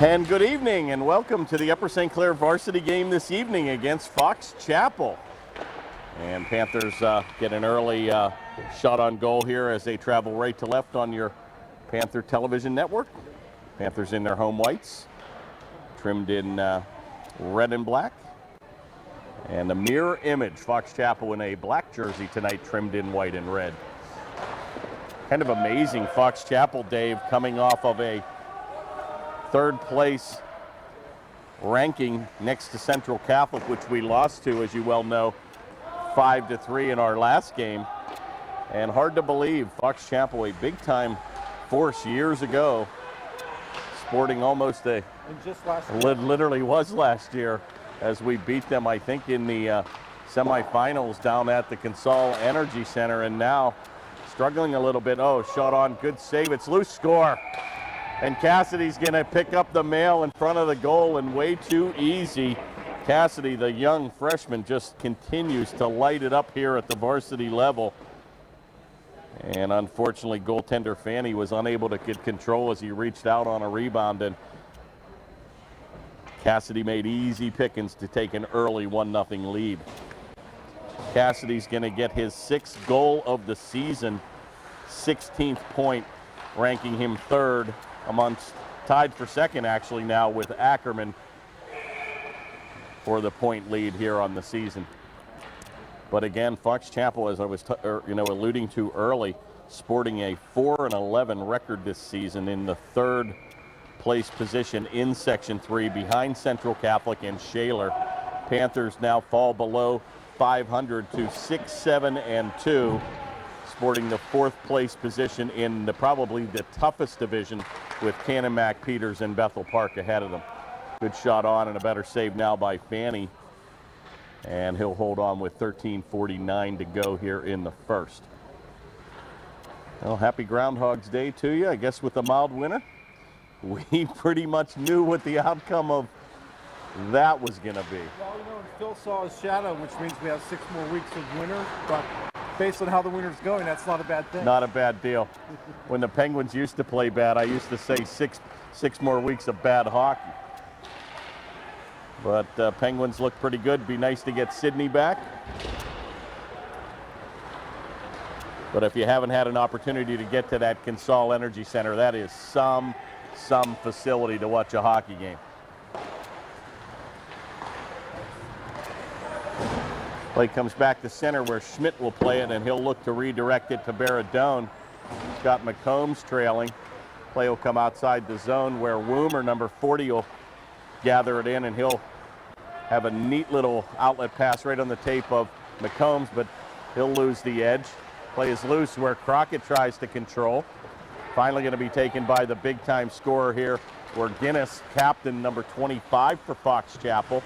And good evening and welcome to the Upper St. Clair varsity game this evening against Fox Chapel. And Panthers get an early shot on goal here as they travel right to left on your Panther television network. Panthers in their home whites, trimmed in red and black. And a mirror image, Fox Chapel in a black jersey tonight, trimmed in white and red. Kind of amazing, Fox Chapel, Dave, coming off of a third place ranking next to Central Catholic, which we lost to, as you well know, 5-3 in our last game. And hard to believe, Fox Chapel, a big time force years ago, sporting almost a, literally was last year, as we beat them, I think, in the semifinals down at the Consol Energy Center, and now struggling a little bit. Oh, shot on, good save, it's loose, score. And Cassidy's going to pick up the mail in front of the goal, and way too easy. Cassidy, the young freshman, just continues to light it up here at the varsity level. And unfortunately, goaltender Fanny was unable to get control as he reached out on a rebound, and Cassidy made easy pickings to take an early 1-0 lead. Cassidy's going to get his 6th goal of the season, 16th point, ranking him third amongst, tied for second actually now with Ackerman for the point lead here on the season. But again, Fox Chapel, as I was alluding to early, sporting a 4-11 record this season in the third place position in Section 3 behind Central Catholic and Shaler. Panthers now fall below 500 to 6-7-2. Sporting the 4th place position in probably the toughest division, with Canon-Mac, Peters, and Bethel Park ahead of them. Good shot on and a better save now by Fanny. And he'll hold on with 13:49 to go here in the first. Well, happy Groundhog's Day to you. I guess with a mild winter, we pretty much knew what the outcome of that was going to be. Well, Phil saw his shadow, which means we have 6 more weeks of winter, but based on how the winter's going, that's not a bad thing. Not a bad deal. When the Penguins used to play bad, I used to say six more weeks of bad hockey. But Penguins look pretty good. Be nice to get Sydney back. But if you haven't had an opportunity to get to that Consol Energy Center, that is some facility to watch a hockey game. Play comes back to center where Schmidt will play it, and he'll look to redirect it to Baradone. Got McCombs trailing. Play will come outside the zone where Woomer, number 40, will gather it in, and he'll have a neat little outlet pass right on the tape of McCombs, but he'll lose the edge. Play is loose where Crockett tries to control. Finally going to be taken by the big-time scorer here, where Guinness, captain number 25 for Fox Chapel.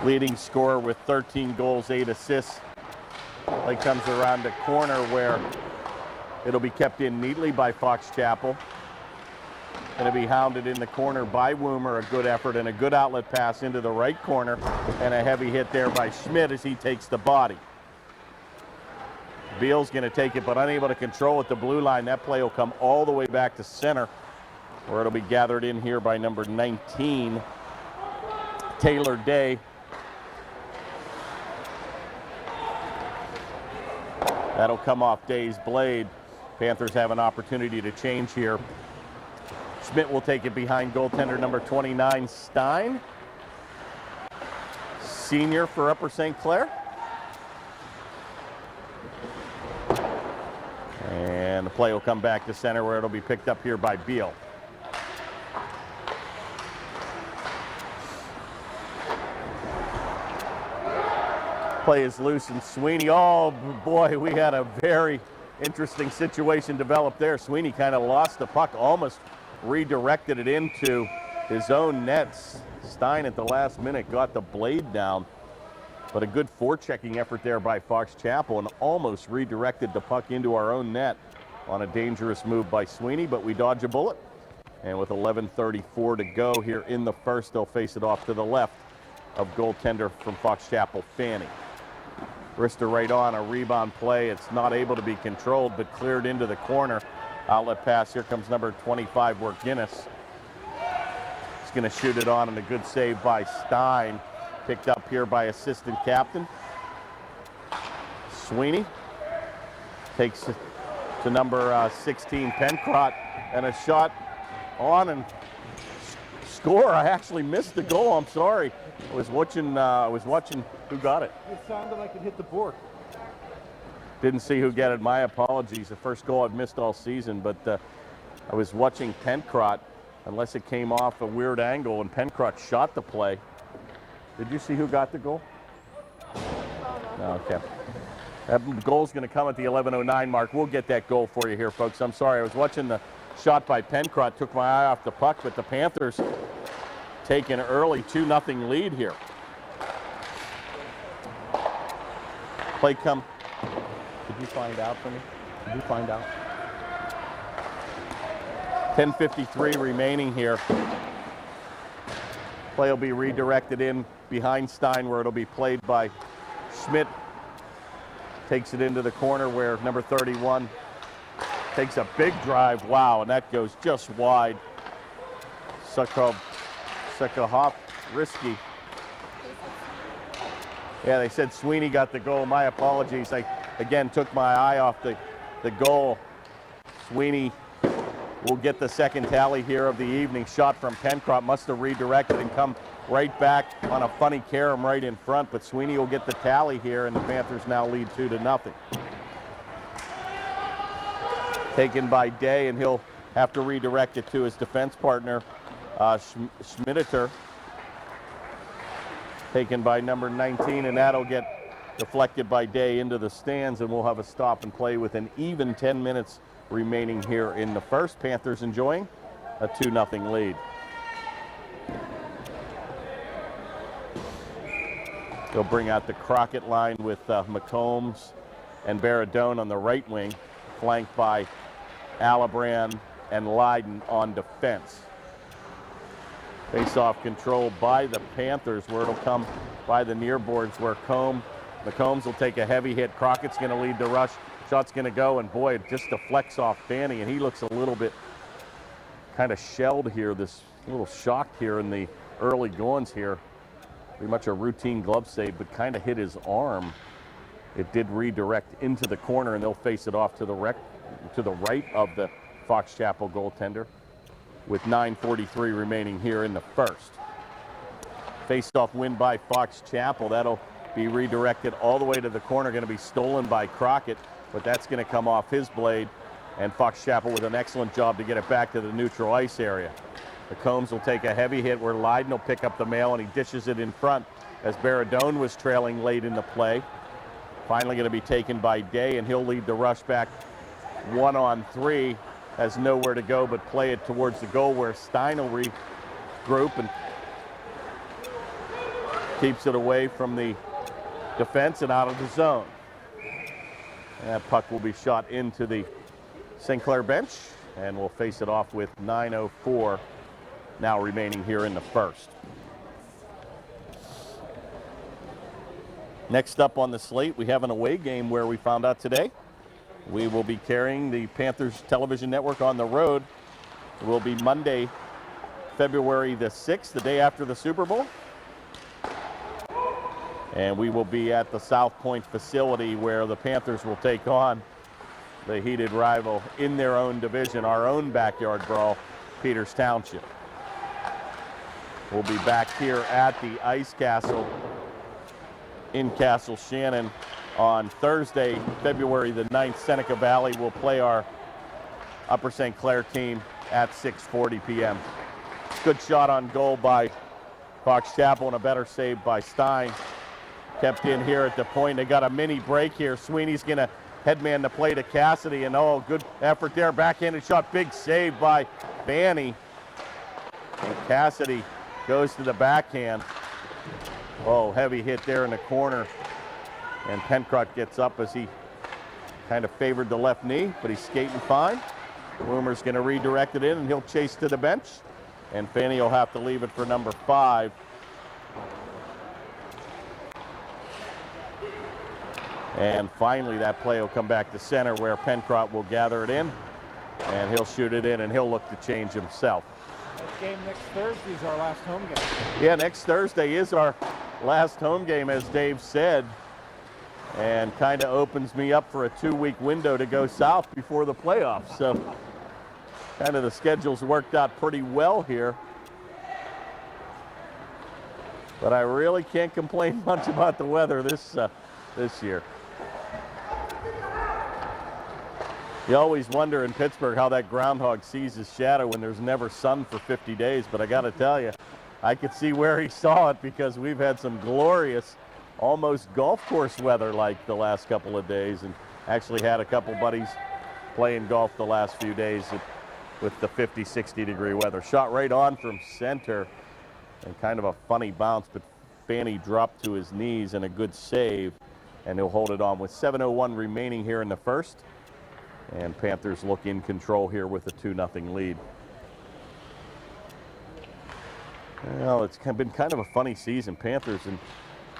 Leading scorer with 13 goals, 8 assists. Play comes around a corner where it'll be kept in neatly by Fox Chapel. Going to be hounded in the corner by Woomer. A good effort and a good outlet pass into the right corner, and a heavy hit there by Schmidt as he takes the body. Beal's going to take it, but unable to control at the blue line. That play will come all the way back to center, where it'll be gathered in here by number 19, Taylor Day. That'll come off Day's blade. Panthers have an opportunity to change here. Schmidt will take it behind goaltender number 29, Stein. Senior for Upper St. Clair. And the play will come back to center, where it'll be picked up here by Beal. Play is loose, and Sweeney, oh boy, we had a very interesting situation develop there. Sweeney kind of lost the puck, almost redirected it into his own nets. Stein at the last minute got the blade down, but a good forechecking effort there by Fox Chapel, and almost redirected the puck into our own net on a dangerous move by Sweeney, but we dodge a bullet. And with 11:34 to go here in the first, they'll face it off to the left of goaltender from Fox Chapel, Fanny. Wrister right on, a rebound play. It's not able to be controlled, but cleared into the corner. Outlet pass. Here comes number 25, Guinness. He's going to shoot it on, and a good save by Stein. Picked up here by assistant captain Sweeney. Takes it to number 16, Pencrott, and a shot on and score. I actually missed the goal. I'm sorry. I was watching who got it. It sounded like it hit the board. Didn't see who got it. My apologies. The first goal I've missed all season, but I was watching Pencrott, unless it came off a weird angle, and Pencrott shot the play. Did you see who got the goal? No, okay. That goal's going to come at the 11:09 mark. We'll get that goal for you here, folks. I'm sorry. I was watching the shot by Pencrott, took my eye off the puck, but the Panthers take an early 2-0 lead here. Play come. Did you find out for me? Did you find out? 10:53 remaining here. Play will be redirected in behind Stein, where it'll be played by Schmidt. Takes it into the corner where number 31 takes a big drive. Wow, and that goes just wide. Sukhov, risky. Yeah, they said Sweeney got the goal. My apologies. I, again, took my eye off the goal. Sweeney will get the second tally here of the evening. Shot from Pencrott, must have redirected and come right back on a funny carom right in front, but Sweeney will get the tally here, and the Panthers now lead 2-0. Taken by Day, and he'll have to redirect it to his defense partner, Schmidter. Taken by number 19, and that'll get deflected by Day into the stands, and we'll have a stop and play with an even 10 minutes remaining here in the first. Panthers enjoying a 2-0 lead. They'll bring out the Crockett line with McCombs and Baradone on the right wing, flanked by Alibrand and Leiden on defense. Face-off controlled by the Panthers, where it'll come by the near boards, where McCombs will take a heavy hit. Crockett's going to lead the rush. Shot's going to go, and boy, it just deflects off Fanny, and he looks a little bit kind of shelled here, this little shocked here in the early goings here. Pretty much a routine glove save, but kind of hit his arm. It did redirect into the corner, and they'll face it off to the right of the Fox Chapel goaltender with 9:43 remaining here in the first. Face-off win by Fox Chapel. That'll be redirected all the way to the corner, going to be stolen by Crockett, but that's going to come off his blade, and Fox Chapel with an excellent job to get it back to the neutral ice area. The Combs will take a heavy hit where Leiden will pick up the mail, and he dishes it in front as Baradone was trailing late in the play. Finally going to be taken by Day, and he'll lead the rush back 1-on-3. Has nowhere to go but play it towards the goal, where Stein will regroup and keeps it away from the defense and out of the zone. And that puck will be shot into the St. Clair bench, and we'll face it off with 9:04 now remaining here in the first. Next up on the slate, we have an away game where we found out today we will be carrying the Panthers television network on the road. It will be Monday, February the 6th, the day after the Super Bowl. And we will be at the South Point facility, where the Panthers will take on the heated rival in their own division, our own backyard brawl, Peters Township. We'll be back here at the Ice Castle in Castle Shannon on Thursday, February the 9th. Seneca Valley will play our Upper St. Clair team at 6:40 p.m. Good shot on goal by Fox Chapel, and a better save by Stein. Kept in here at the point. They got a mini break here. Sweeney's going to headman the play to Cassidy, and oh, good effort there. Backhanded shot, big save by Fanny. And Cassidy goes to the backhand. Oh, heavy hit there in the corner. And Pencrott gets up as he kind of favored the left knee, but he's skating fine. Woomer's going to redirect it in, and he'll chase to the bench. And Fanny will have to leave it for number 5. And finally, that play will come back to center, where Pencrott will gather it in. And he'll shoot it in, and he'll look to change himself. That game next Thursday is our last home game. Yeah, next Thursday is our last home game, as Dave said, and kind of opens me up for a 2-week window to go south before the playoffs. So kind of the schedule's worked out pretty well here. But I really can't complain much about the weather this year. You always wonder in Pittsburgh how that groundhog sees his shadow when there's never sun for 50 days. But I got to tell you, I could see where he saw it, because we've had some glorious, almost golf course weather like the last couple of days, and actually had a couple buddies playing golf the last few days with the 50, 60 degree weather. Shot right on from center, and kind of a funny bounce, but Fanny dropped to his knees, and a good save, and he'll hold it on with 7:01 remaining here in the first. And Panthers look in control here with a 2-0 lead. Well, it's been kind of a funny season. Panthers, in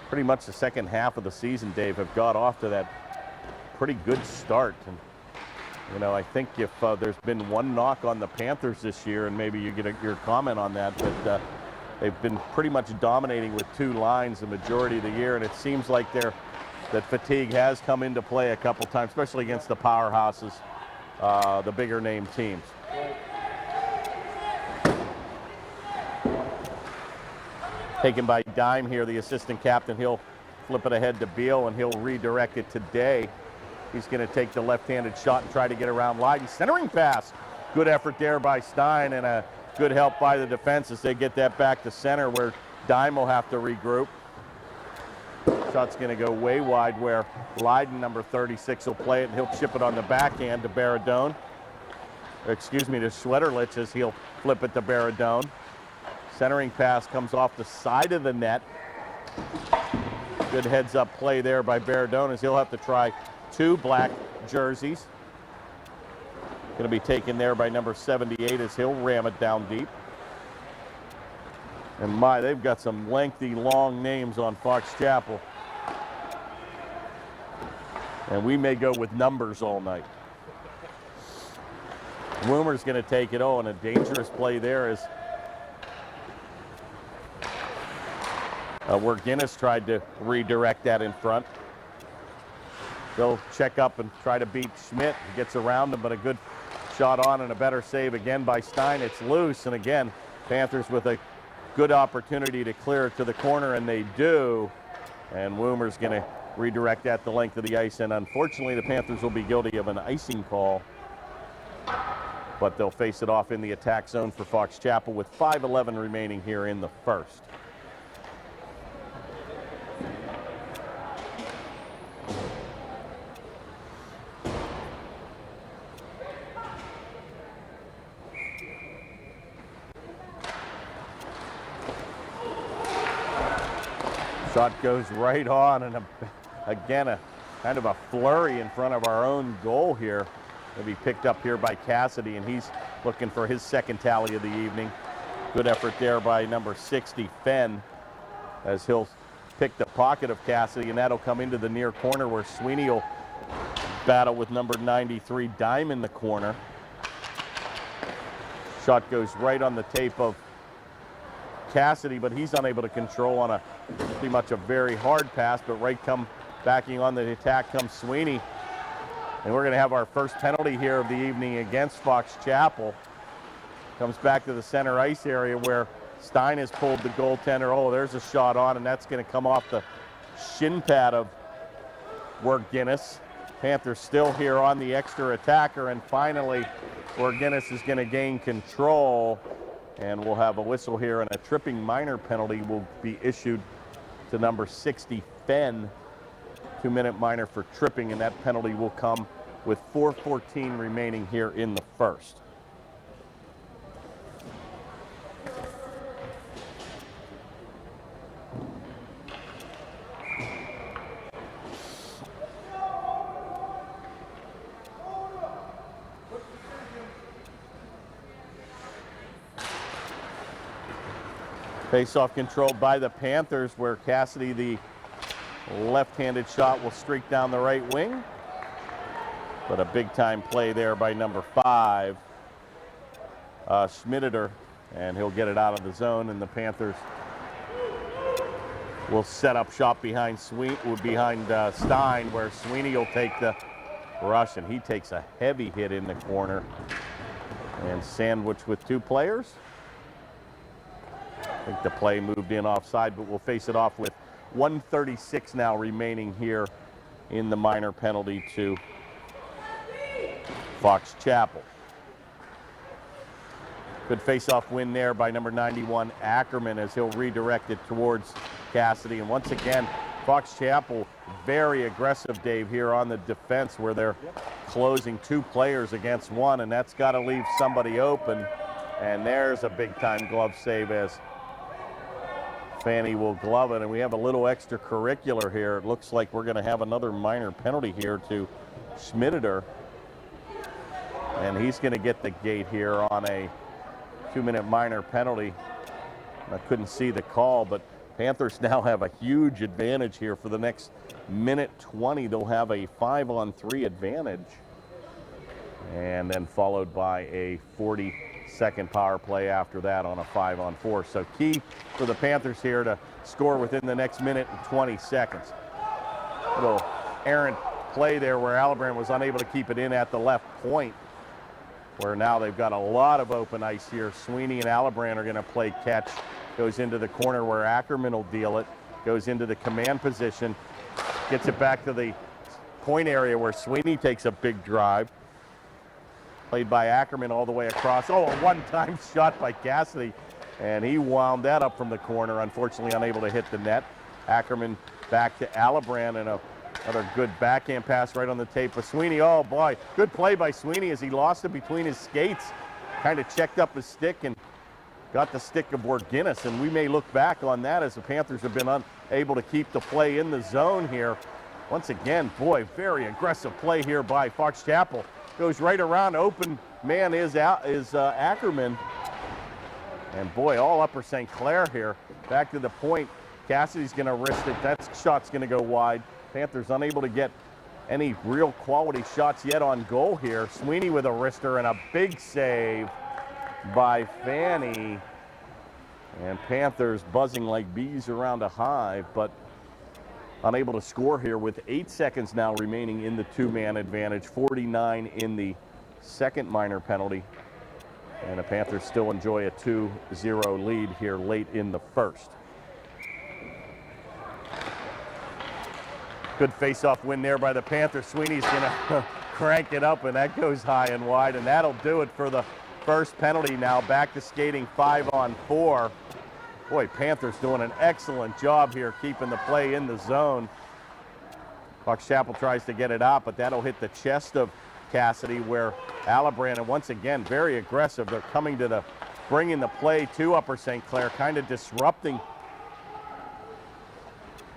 pretty much the second half of the season, Dave, have got off to that pretty good start. And, you know, I think if there's been one knock on the Panthers this year, and maybe you get your comment on that, but they've been pretty much dominating with 2 lines the majority of the year, and it seems like that fatigue has come into play a couple times, especially against the powerhouses, the bigger name teams. Taken by Dime here, the assistant captain. He'll flip it ahead to Beal, and he'll redirect it today. He's going to take the left-handed shot and try to get around Lydon. Centering pass. Good effort there by Stein, and a good help by the defense as they get that back to center, where Dime will have to regroup. Shot's going to go way wide, where Lydon, number 36, will play it, and he'll chip it on the backhand to Baradone. Excuse me, to Schwederlich, as he'll flip it to Baradone. Centering pass comes off the side of the net. Good heads-up play there by Baradone, as he'll have to try 2 black jerseys. Going to be taken there by number 78, as he'll ram it down deep. And my, they've got some lengthy, long names on Fox Chapel. And we may go with numbers all night. Woomer's going to take it. Oh, and a dangerous play there is where Guinness tried to redirect that in front. They'll check up and try to beat Schmidt. He gets around him, but a good shot on and a better save again by Stein. It's loose, and again, Panthers with a good opportunity to clear it to the corner, and they do. And Woomer's going to redirect that the length of the ice, and unfortunately the Panthers will be guilty of an icing call, but they'll face it off in the attack zone for Fox Chapel with 5:11 remaining here in the first. Shot goes right on, and again, a kind of a flurry in front of our own goal here. It'll be picked up here by Cassidy, and he's looking for his second tally of the evening. Good effort there by number 60, Fenn, as he'll pick the pocket of Cassidy, and that'll come into the near corner, where Sweeney will battle with number 93, Dime, in the corner. Shot goes right on the tape of Cassidy, but he's unable to control on a pretty much a very hard pass, but right come backing on the attack comes Sweeney. And we're going to have our first penalty here of the evening against Fox Chapel. Comes back to the center ice area, where Stein has pulled the goaltender. Oh, there's a shot on, and that's going to come off the shin pad of Guinness. Panthers still here on the extra attacker, and finally Guinness is going to gain control. And we'll have a whistle here, and a tripping minor penalty will be issued to number 60, Fenn. 2-minute minor for tripping, and that penalty will come with 4:14 remaining here in the first. Face-off controlled by the Panthers, where Cassidy, the left-handed shot, will streak down the right wing. But a big-time play there by number 5, Schmideter, and he'll get it out of the zone, and the Panthers will set up shop behind Stein, where Sweeney will take the rush, and he takes a heavy hit in the corner and sandwiched with 2 players. I think the play moved in offside, but we'll face it off with 1:36 now remaining here in the minor penalty to Fox Chapel. Good face-off win there by number 91, Ackerman, as he'll redirect it towards Cassidy. And once again, Fox Chapel very aggressive, Dave, here on the defense, where they're closing 2 players against 1, and that's got to leave somebody open. And there's a big-time glove save as Fanny will glove it. And we have a little extracurricular here. It looks like we're going to have another minor penalty here to Schmideter. And he's going to get the gate here on a 2-minute minor penalty. I couldn't see the call, but Panthers now have a huge advantage here for the next minute 20. They'll have a 5-on-3 advantage. And then followed by a 40-second power play after that on a 5-on-4. So key for the Panthers here to score within the next minute and 20 seconds. Little errant play there where Alibrand was unable to keep it in at the left point, where now they've got a lot of open ice here. Sweeney and Alibrand are going to play catch. Goes into the corner where Ackerman will deal it. Goes into the command position. Gets it back to the point area where Sweeney takes a big drive. Played by Ackerman all the way across. Oh, a one-time shot by Cassidy. And he wound that up from the corner, unfortunately unable to hit the net. Ackerman back to Alibrand, and another good backhand pass right on the tape of Sweeney. Oh boy, good play by Sweeney as he lost it between his skates. Kind of checked up his stick and got the stick of Borginnis, and we may look back on that as the Panthers have been unable to keep the play in the zone here. Once again, boy, very aggressive play here by Fox Chapel. Goes right around, open man is Ackerman. And boy, all Upper St. Clair here. Back to the point, Cassidy's gonna wrist it. That shot's gonna go wide. Panthers unable to get any real quality shots yet on goal here. Sweeney with a wrister and a big save by Fanny. And Panthers buzzing like bees around a hive, but unable to score here with 8 seconds now remaining in the 2-man advantage. 49 in the second minor penalty. And the Panthers still enjoy a 2-0 lead here late in the first. Good face-off win there by the Panthers. Sweeney's gonna crank it up, and that goes high and wide, and that'll do it for the first penalty. Now back to skating 5-on-4. Boy, Panthers doing an excellent job here keeping the play in the zone. Fox Chapel tries to get it out, but that'll hit the chest of Cassidy, where Alibrand, and once again, very aggressive. They're coming to bringing the play to Upper St. Clair, kind of disrupting,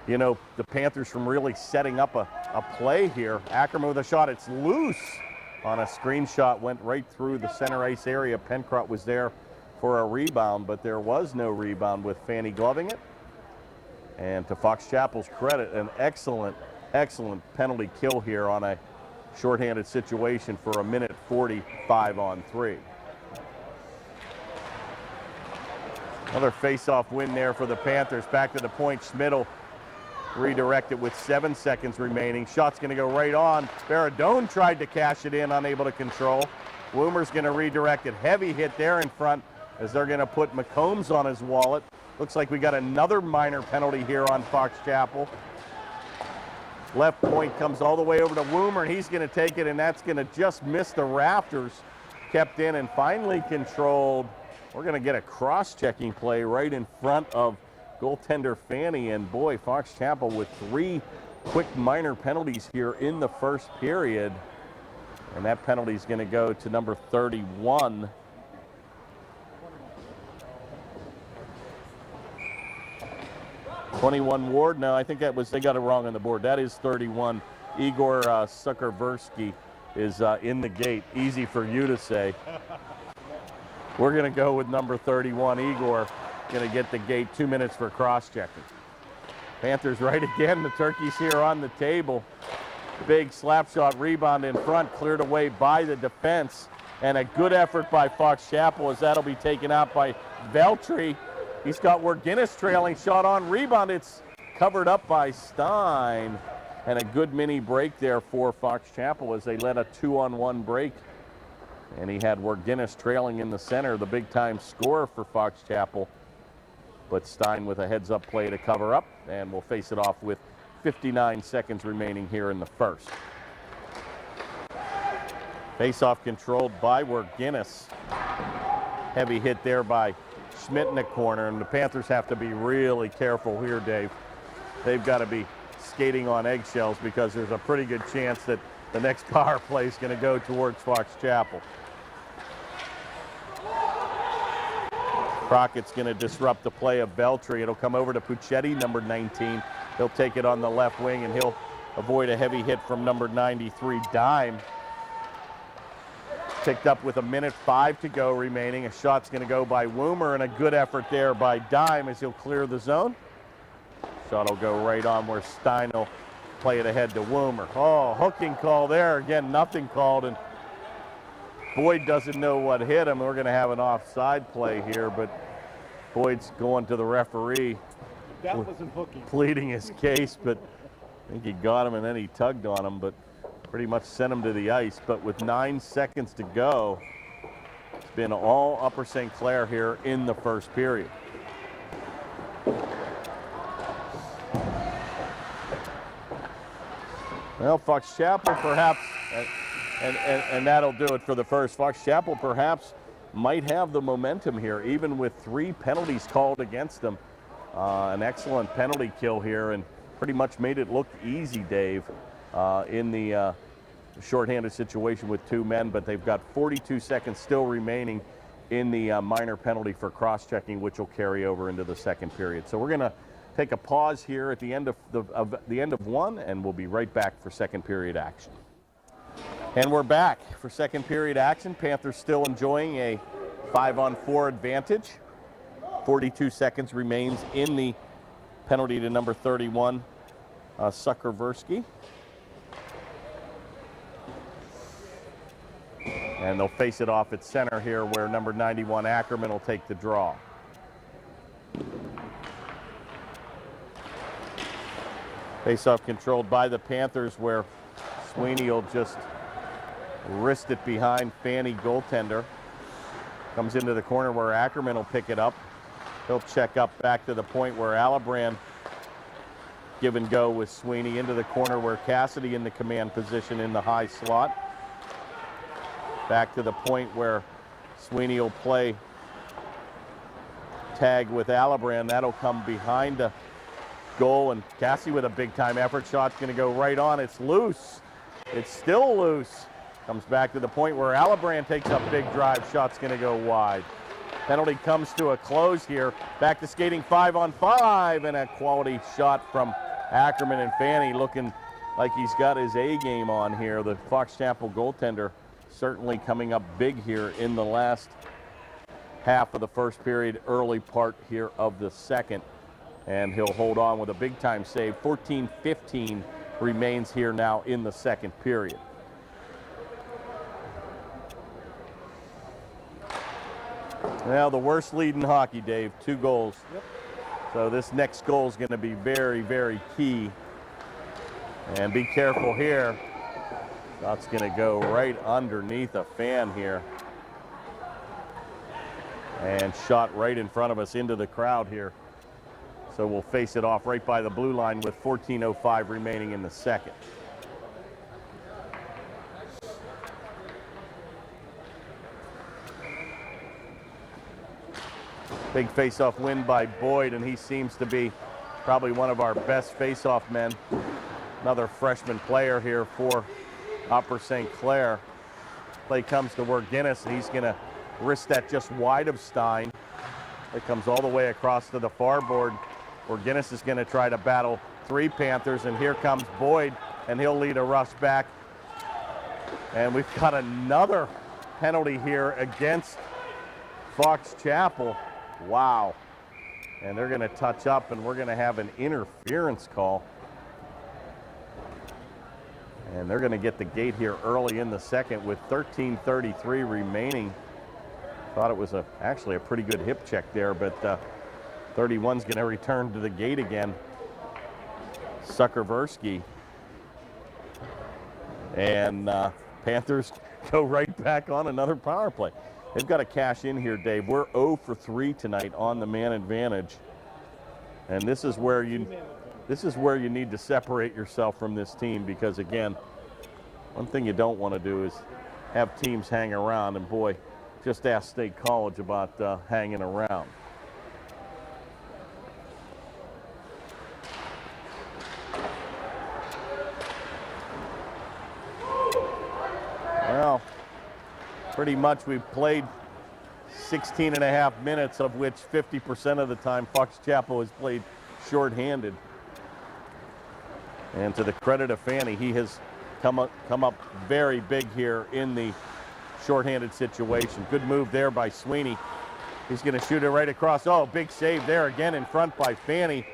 you know, the Panthers from really setting up a play here. Ackerman with a shot, it's loose on a screenshot, went right through the center ice area. Pencrott was there for a rebound, but there was no rebound with Fanny gloving it. And to Fox Chapel's credit, an excellent penalty kill here on a shorthanded situation for a minute 45-on-3. Another face-off win there for the Panthers. Back to the point, Schmidl redirected with 7 seconds remaining. Shot's gonna go right on. Baradone tried to cash it in, unable to control. Woomer's gonna redirect it. Heavy hit there in front as they're gonna put McCombs on his wallet. Looks like we got another minor penalty here on Fox Chapel. Left point comes all the way over to Woomer, and he's gonna take it, and that's gonna just miss the rafters. Kept in and finally controlled. We're gonna get a cross-checking play right in front of goaltender Fanny, and boy, Fox Chapel with 3 quick minor penalties here in the first period. And that penalty is gonna go to number 31. 21 Ward. No, I think that was, they got it wrong on the board. That is 31. Igor Sukerversky is in the gate. Easy for you to say. We're going to go with number 31. Igor going to get the gate. 2 minutes for cross-checking. Panthers right again. The turkeys here on the table. Big slap shot rebound in front, cleared away by the defense. And a good effort by Fox Chapel as that'll be taken out by Veltri. He's got Werguinness trailing, shot on rebound. It's covered up by Stein. And a good mini break there for Fox Chapel as they led a 2-on-1 break. And he had Werguinness trailing in the center, the big time scorer for Fox Chapel. But Stein with a heads up play to cover up, and we'll face it off with 59 seconds remaining here in the first. Face-off controlled by Werguinness. Heavy hit there by Schmidt in the corner, and the Panthers have to be really careful here, Dave. They've got to be skating on eggshells because there's a pretty good chance that the next power play is going to go towards Fox Chapel. Crockett's going to disrupt the play of Veltri. It'll come over to Puccetti, number 19. He'll take it on the left wing, and he'll avoid a heavy hit from number 93, Dime. Picked up with 1:05 to go remaining. A shot's going to go by Woomer, and a good effort there by Dime as he'll clear the zone. Shot will go right on where Stein will play it ahead to Woomer. Oh, hooking call there. Again, nothing called, and Boyd doesn't know what hit him. We're going to have an offside play here, but Boyd's going to the referee. That wasn't hooking. Pleading his case, but I think he got him and then he tugged on him, but pretty much sent him to the ice. But with 9 seconds to go, it's been all Upper St. Clair here in the first period. Well, Fox Chapel perhaps, and that'll do it for the first. Fox Chapel perhaps might have the momentum here, even with 3 penalties called against them. An excellent penalty kill here and pretty much made it look easy, Dave, in the shorthanded situation with 2 men, but they've got 42 seconds still remaining in the minor penalty for cross-checking, which will carry over into the second period. So we're going to take a pause here at the end of the end of one, and we'll be right back for second period action. And we're back for second period action. Panthers still enjoying a 5-on-4 advantage. 42 seconds remains in the penalty to number 31, Suckerversky. And they'll face it off at center here where number 91, Ackerman, will take the draw. Face-off controlled by the Panthers where Sweeney will just wrist it behind Fanny, goaltender. Comes into the corner where Ackerman will pick it up. He'll check up back to the point where Alibrand give and go with Sweeney into the corner where Cassidy in the command position in the high slot. Back to the point where Sweeney will play tag with Alibrand. That'll come behind the goal, and Cassidy with a big time effort. Shot's going to go right on. It's loose. It's still loose. Comes back to the point where Alibrand takes a big drive. Shot's going to go wide. Penalty comes to a close here. Back to skating 5-on-5, and a quality shot from Ackerman, and Fanny looking like he's got his A game on here. The Fox Chapel goaltender certainly coming up big here in the last half of the first period, early part here of the second. And he'll hold on with a big time save. 14-15 remains here now in the second period. Well, the worst lead in hockey, Dave, 2 goals. Yep. So this next goal is going to be very, very key. And be careful here. Shot's going to go right underneath a fan here. And shot right in front of us into the crowd here. So we'll face it off right by the blue line with 14:05 remaining in the second. Big face-off win by Boyd, and he seems to be probably one of our best face-off men. Another freshman player here for Upper St. Clair. Play comes to Werguinness, and he's going to wrist that just wide of Stein. It comes all the way across to the far board. Werguinness is going to try to battle 3 Panthers, and here comes Boyd, and he'll lead a rush back. And we've got another penalty here against Fox Chapel. Wow. And they're going to touch up, and we're going to have an interference call. And they're going to get the gate here early in the second with 13:33 remaining. Thought it was actually a pretty good hip check there, but 31's going to return to the gate again. Suckerversky. And Panthers go right back on another power play. They've got to cash in here, Dave. We're 0 for 3 tonight on the man advantage. And this is where you need to separate yourself from this team, because again, one thing you don't want to do is have teams hang around, and boy, just ask State College about hanging around. Well, pretty much we've played 16 and a half minutes, of which 50% of the time Fox Chapel has played shorthanded. And to the credit of Fanny, he has come up very big here in the shorthanded situation. Good move there by Sweeney. He's going to shoot it right across. Oh, big save there again in front by Fanny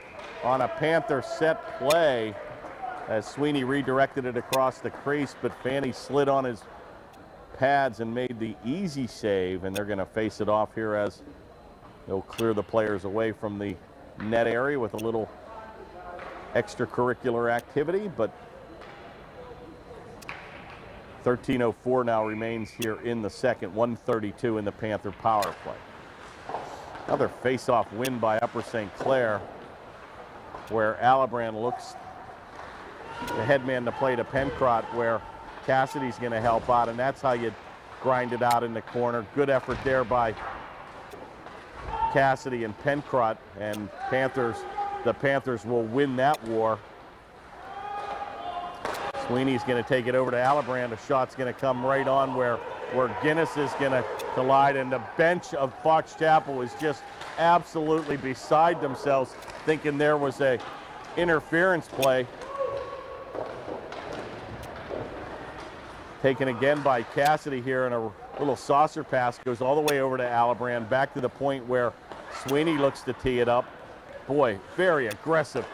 on a Panther set play as Sweeney redirected it across the crease, but Fanny slid on his pads and made the easy save, and they're going to face it off here as they'll clear the players away from the net area with a little extracurricular activity. But 13:04 now remains here in the second, 1:32 in the Panther power play. Another face-off win by Upper St. Clair, where Alibrand looks the head man to play to Pencrott, where Cassidy's going to help out, and that's how you grind it out in the corner. Good effort there by Cassidy and Pencrott, and the Panthers will win that war. Sweeney's going to take it over to Alibrand. A shot's going to come right on where Guinness is going to collide, and the bench of Fox Chapel is just absolutely beside themselves, thinking there was a interference play. Taken again by Cassidy here, and a little saucer pass goes all the way over to Alibrand, back to the point where Sweeney looks to tee it up. Boy, very aggressive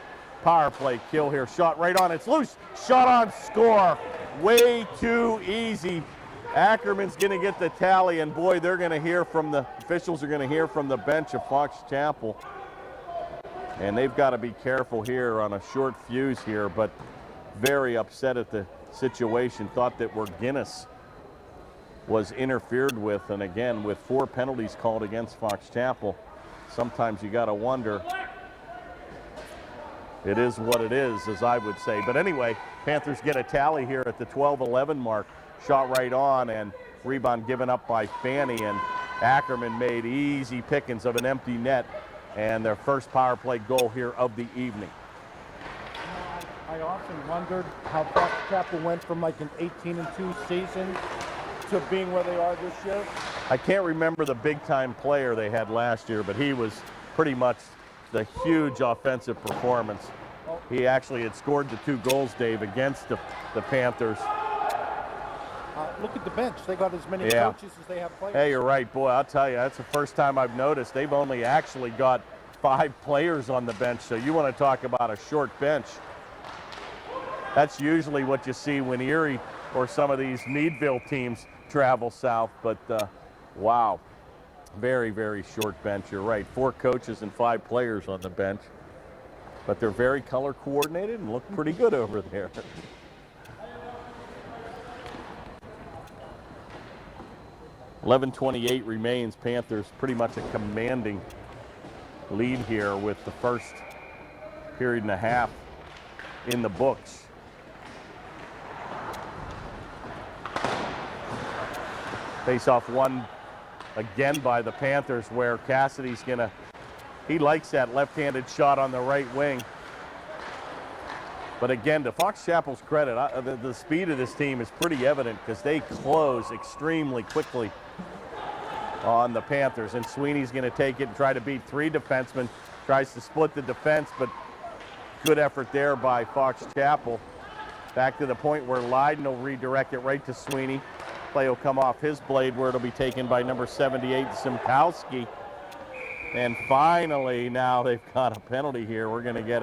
power play kill here. Shot right on, it's loose. Shot on, score. Way too easy. Ackerman's going to get the tally, and boy, they're going to hear from the officials are going to hear from the bench of Fox Chapel. And they've got to be careful here on a short fuse here, but very upset at the situation. Thought that Guinness was interfered with, and again, with 4 penalties called against Fox Chapel, sometimes you got to wonder. It is what it is, as I would say. But anyway, Panthers get a tally here at the 12-11 mark. Shot right on, and rebound given up by Fanny, and Ackerman made easy pickings of an empty net, and their first power play goal here of the evening. I often wondered how Fox Chapel went from like an 18-2 season to being where they are this year. I can't remember the big-time player they had last year, but he was pretty much the huge offensive performance. He actually had scored the 2 goals, Dave, against the Panthers. Look at the bench. They got as many coaches as they have players. Hey, you're right. Boy, I'll tell you, that's the first time I've noticed. They've only actually got 5 players on the bench, so you want to talk about a short bench. That's usually what you see when Erie or some of these Meadville teams travel south, but wow, very, very short bench. You're right, 4 coaches and 5 players on the bench, but they're very color coordinated and look pretty good over there. .11:28 remains. Panthers pretty much a commanding lead here with the first period and a half in the books. Face-off won again by the Panthers, where Cassidy's he likes that left-handed shot on the right wing. But again, to Fox Chapel's credit, the speed of this team is pretty evident, because they close extremely quickly on the Panthers. And Sweeney's going to take it and try to beat 3 defensemen. Tries to split the defense, but good effort there by Fox Chapel. Back to the point where Leiden will redirect it right to Sweeney. Play will come off his blade, where it'll be taken by number 78, Simkowski. And finally, now they've got a penalty here. We're going to get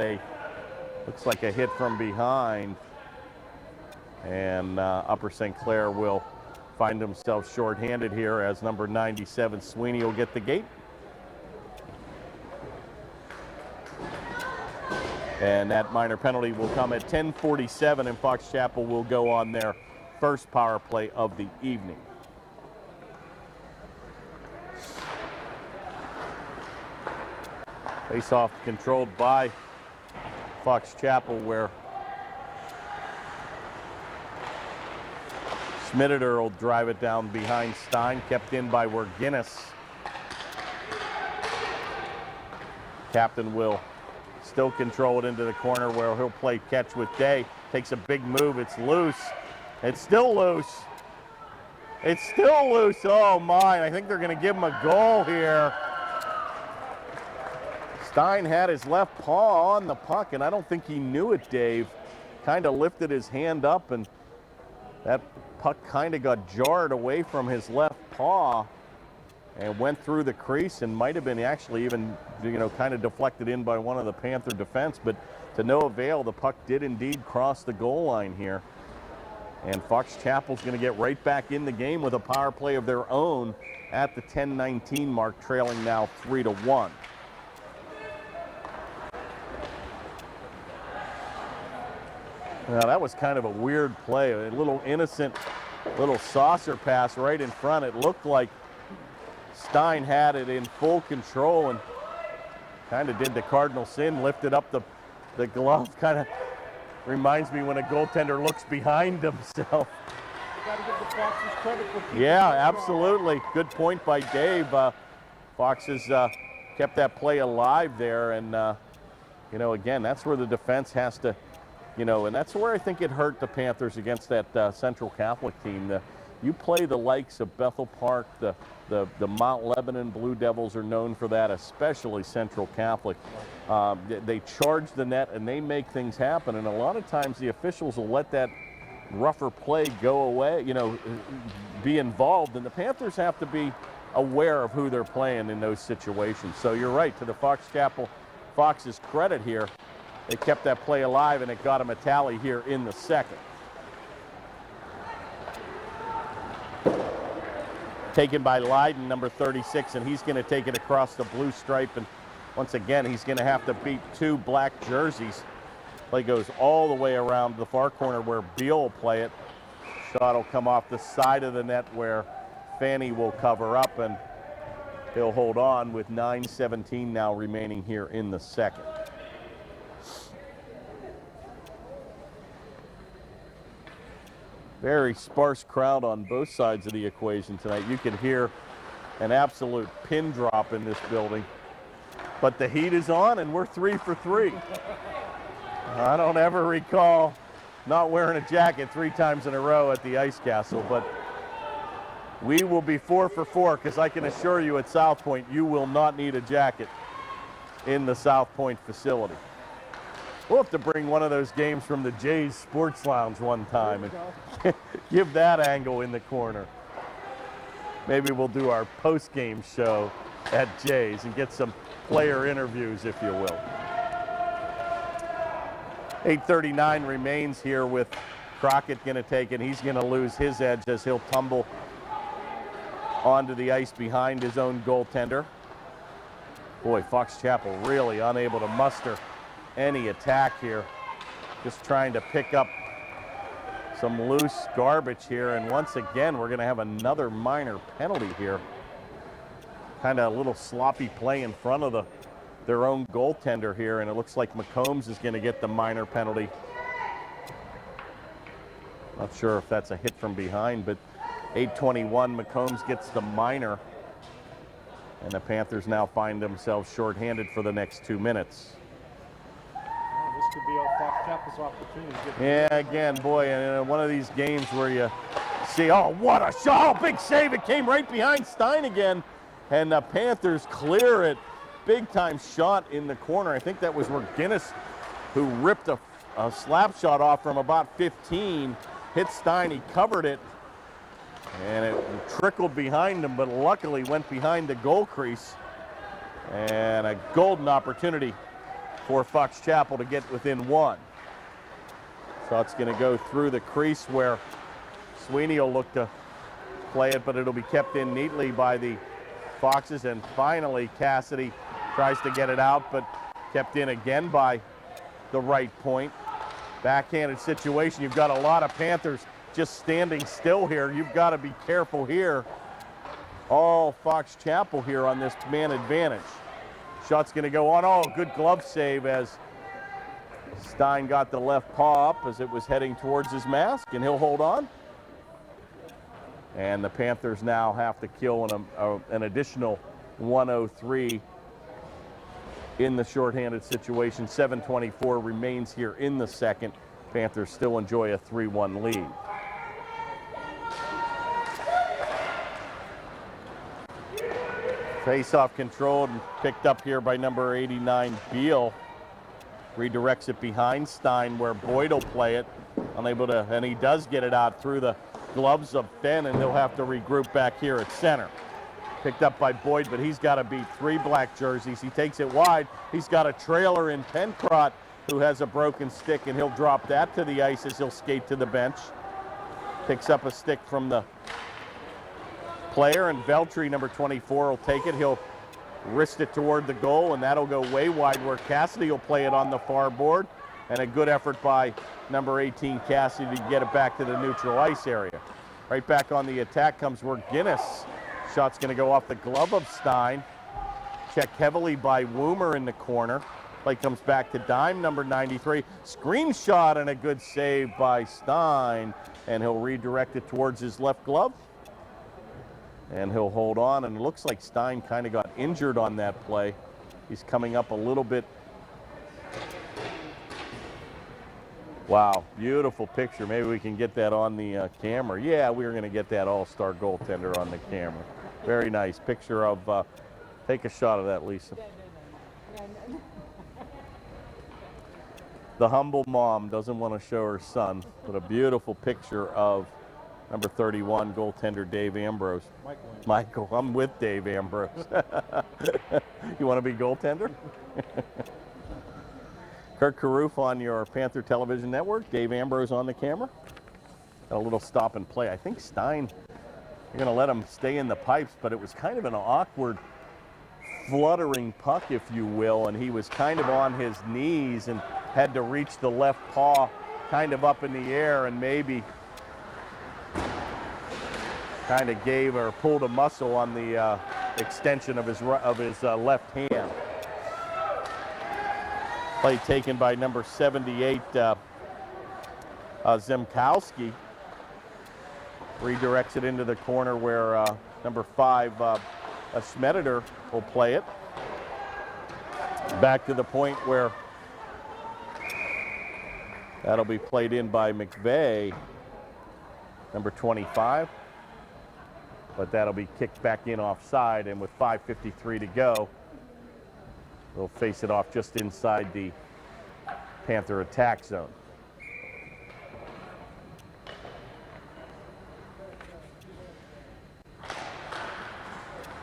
looks like a hit from behind. And Upper St. Clair will find themselves shorthanded here as number 97 Sweeney will get the gate. And that minor penalty will come at 10:47, and Fox Chapel will go on their first power play of the evening. Face-off controlled by Fox Chapel, where Schmitteder will drive it down behind Stein, kept in by Werginnis. Captain will still control it into the corner where he'll play catch with Day. Takes a big move, it's loose. It's still loose. It's still loose, oh my, I think they're gonna give him a goal here. Stein had his left paw on the puck, and I don't think he knew it, Dave. Kind of lifted his hand up, and that puck kind of got jarred away from his left paw and went through the crease, and might have been actually even, kind of deflected in by one of the Panther defense, but to no avail. The puck did indeed cross the goal line here. And Fox Chapel's going to get right back in the game with a power play of their own at the 10:19 mark, trailing now 3-1. Now that was kind of a weird play, a little innocent little saucer pass right in front. It looked like Stein had it in full control and kind of did the cardinal sin, lifted up the glove. Kind of reminds me when a goaltender looks behind himself. You got to give the Foxes credit for keeping Yeah, that absolutely. Good point by Dave. Foxes kept that play alive there, and again, that's where the defense has to, and that's where I think it hurt the Panthers against that Central Catholic team. You play the likes of Bethel Park, the Mount Lebanon Blue Devils are known for that, especially Central Catholic. They charge the net and they make things happen, and a lot of times the officials will let that rougher play go away, be involved, and the Panthers have to be aware of who they're playing in those situations. So you're right, to the Fox Chapel Fox's credit here, they kept that play alive, and it got them a tally here in the second. Taken by Leiden, number 36, and he's going to take it across the blue stripe, and once again, he's going to have to beat two black jerseys. Play goes all the way around the far corner where Beal will play it. Shot will come off the side of the net where Fanny will cover up, and he'll hold on with 9:17 now remaining here in the second. Very sparse crowd on both sides of the equation tonight. You can hear an absolute pin drop in this building. But the heat is on, and we're 3 for 3. I don't ever recall not wearing a jacket 3 times in a row at the Ice Castle, but we will be 4 for 4, because I can assure you at South Point, you will not need a jacket in the South Point facility. We'll have to bring one of those games from the Jays Sports Lounge one time and give that angle in the corner. Maybe we'll do our post-game show at Jays and get some player interviews, if you will. 8:39 remains here with Crockett going to take it. He's going to lose his edge as he'll tumble onto the ice behind his own goaltender. Boy, Fox Chapel really unable to muster any attack here. Just trying to pick up some loose garbage here, and once again we're going to have another minor penalty here. Kind of a little sloppy play in front of their own goaltender here, and it looks like McCombs is going to get the minor penalty. Not sure if that's a hit from behind, but 8:21, McCombs gets the minor, and the Panthers now find themselves shorthanded for the next 2 minutes. This could be a Fox Chapel's opportunity. Yeah, again, boy, in one of these games where you see, oh, what a shot, oh, big save, it came right behind Stein again, and the Panthers clear it. Big time shot in the corner. I think that was Werginnis who ripped a slap shot off from about 15, hit Stein, he covered it, and it trickled behind him, but luckily went behind the goal crease, and a golden opportunity for Fox Chapel to get within one. Shot's going to go through the crease where Sweeney will look to play it, but it'll be kept in neatly by the Foxes. And finally, Cassidy tries to get it out, but kept in again by the right point. Backhanded situation. You've got a lot of Panthers just standing still here. You've got to be careful here. All Fox Chapel here on this man advantage. Shot's going to go on. Oh, good glove save as Stein got the left paw up as it was heading towards his mask, and he'll hold on. And the Panthers now have to kill an additional 103 in the shorthanded situation. 7:24 remains here in the second. Panthers still enjoy a 3-1 lead. Face-off controlled and picked up here by number 89, Beal. Redirects it behind Stein where Boyd will play it. Unable to, and he does get it out through the gloves of Fenn, and he'll have to regroup back here at center. Picked up by Boyd, but he's got to beat 3 black jerseys. He takes it wide. He's got a trailer in Pencrott who has a broken stick, and he'll drop that to the ice as he'll skate to the bench. Picks up a stick from the player, and Veltri, number 24, will take it. He'll wrist it toward the goal, and that'll go way wide where Cassidy will play it on the far board. And a good effort by number 18, Cassidy, to get it back to the neutral ice area. Right back on the attack comes where Guinness. Shot's going to go off the glove of Stein. Checked heavily by Woomer in the corner. Play comes back to Dime, number 93. Screen shot and a good save by Stein. And he'll redirect it towards his left glove. And he'll hold on. And it looks like Stein kind of got injured on that play. He's coming up a little bit. Wow, beautiful picture. Maybe we can get that on the camera. Yeah, we're going to get that all-star goaltender on the camera. Very nice picture of, take a shot of that, Lisa. The humble mom doesn't want to show her son, but a beautiful picture of number 31, goaltender Dave Ambrose. Michael, I'm with Dave Ambrose. You want to be goaltender? Kirk Carruth on your Panther Television Network. Dave Ambrose on the camera. Got a little stop and play. I think Stein, you're going to let him stay in the pipes, but it was kind of an awkward fluttering puck, if you will, and he was kind of on his knees and had to reach the left paw kind of up in the air and maybe kind of gave or pulled a muscle on the extension of his left hand. Play taken by number 78, Zemkowski. Redirects it into the corner where number 5, Schmeditor will play it. Back to the point where that'll be played in by McVeigh, number 25. But that'll be kicked back in offside, and with 5:53 to go, they'll face it off just inside the Panther attack zone.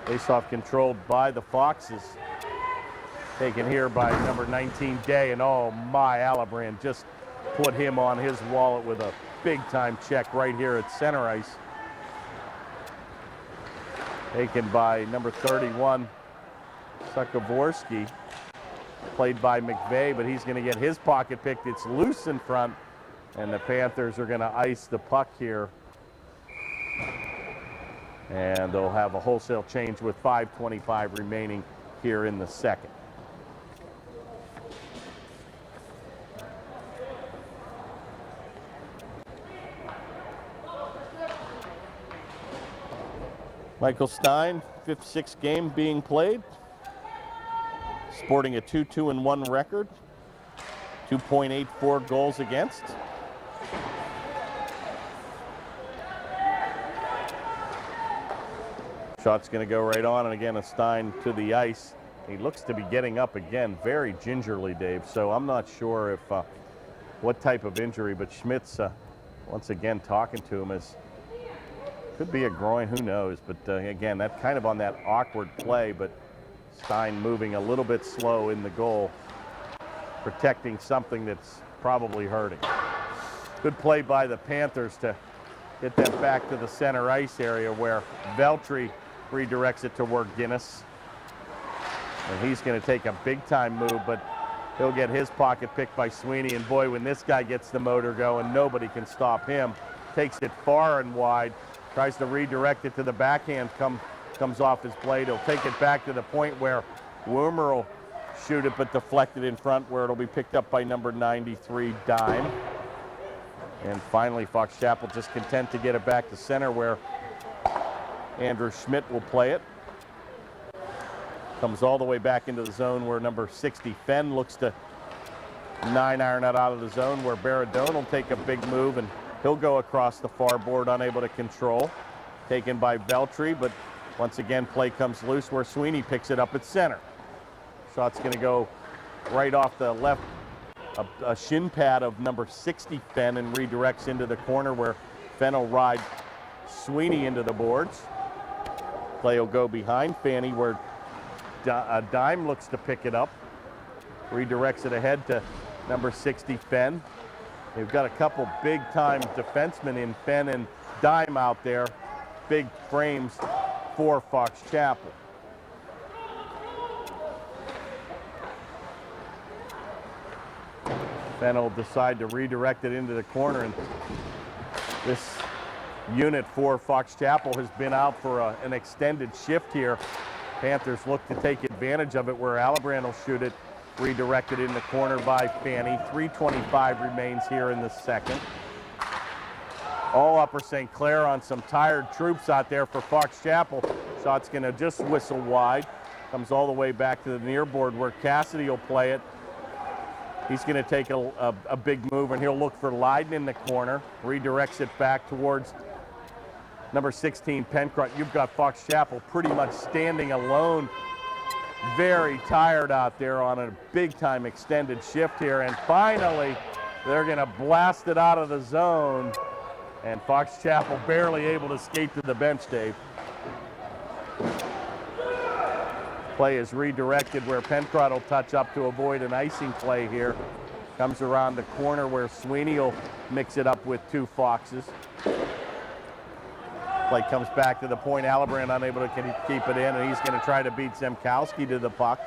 Face-off controlled by the Foxes. Taken here by number 19, Day, and oh my, Alibrand just put him on his wallet with a big-time check right here at center ice. Taken by number 31, Sukovorski. Played by McVeigh, but he's going to get his pocket picked. It's loose in front, and the Panthers are going to ice the puck here. And they'll have a wholesale change with 5:25 remaining here in the second. Michael Stein, 5th, 6th game being played. Sporting a 2-2-1 record, 2.84 goals against. Shot's going to go right on, and again, a Stein to the ice. He looks to be getting up again, very gingerly, Dave. So I'm not sure if what type of injury, but Schmidt's once again talking to him as could be a groin, who knows? But again, that kind of on that awkward play, but Stein moving a little bit slow in the goal, protecting something that's probably hurting. Good play by the Panthers to get that back to the center ice area where Veltri redirects it toward Guinness. And he's going to take a big-time move, but he'll get his pocket picked by Sweeney. And boy, when this guy gets the motor going, nobody can stop him. Takes it far and wide, tries to redirect it to the backhand, comes off his blade. He'll take it back to the point where Woomer will shoot it, but deflected in front where it'll be picked up by number 93, Dime. And finally, Fox Chapel just content to get it back to center where Andrew Schmidt will play it. Comes all the way back into the zone where number 60, Fenn, looks to 9-iron it out of the zone where Baradone will take a big move and he'll go across the far board, unable to control. Taken by Veltri, but once again, play comes loose where Sweeney picks it up at center. Shot's going to go right off the left, a shin pad of number 60, Fenn, and redirects into the corner where Fenn will ride Sweeney into the boards. Play will go behind Fanny where Dime looks to pick it up. Redirects it ahead to number 60, Fenn. They've got a couple big-time defensemen in Fenn and Dime out there. Big frames for Fox Chapel. Fenn will decide to redirect it into the corner, and this unit for Fox Chapel has been out for an extended shift here. Panthers look to take advantage of it where Alibrand will shoot it. Redirected in the corner by Fanny. 3:25 remains here in the second. All Upper St. Clair on some tired troops out there for Fox Chapel. Shot's going to just whistle wide. Comes all the way back to the near board where Cassidy will play it. He's going to take a big move, and he'll look for Leiden in the corner. Redirects it back towards number 16, Pencrott. You've got Fox Chapel pretty much standing alone. Very tired out there on a big-time extended shift here. And finally, they're going to blast it out of the zone. And Fox Chapel barely able to skate to the bench, Dave. Play is redirected where Pencrott will touch up to avoid an icing play here. Comes around the corner where Sweeney will mix it up with two Foxes. Play comes back to the point. Alibrand unable to keep it in, and he's going to try to beat Zemkowski to the puck.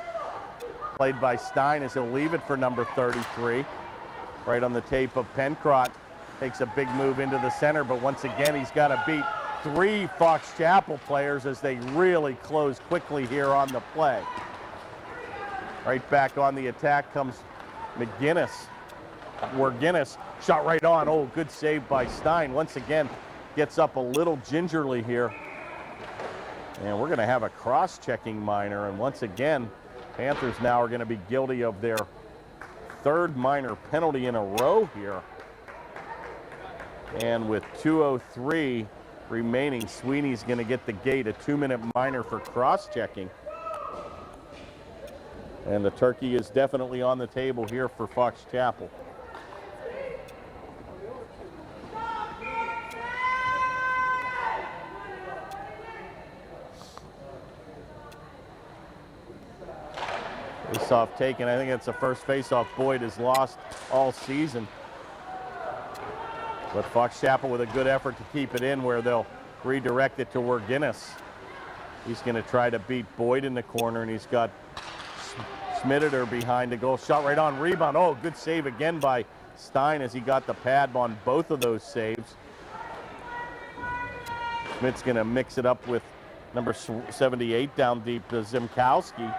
Played by Stein as he'll leave it for number 33. Right on the tape of Pencrott. Takes a big move into the center, but once again, he's got to beat three Fox Chapel players as they really close quickly here on the play. Right back on the attack comes McGinnis. Where Guinness shot right on. Oh, good save by Stein. Once again, gets up a little gingerly here. And we're going to have a cross-checking minor. And once again, Panthers now are going to be guilty of their third minor penalty in a row here. And with 2:03 remaining, Sweeney's going to get the gate, a 2-minute minor for cross-checking. And the turkey is definitely on the table here for Fox Chapel. Face-off taken. I think that's the first face-off Boyd has lost all season. But Fox Chapel with a good effort to keep it in where they'll redirect it to Guinness. He's going to try to beat Boyd in the corner, and he's got Schmidt behind the goal. Shot right on, rebound. Oh, good save again by Stein as he got the pad on both of those saves. Schmidt's going to mix it up with number 78 down deep to Zemkowski.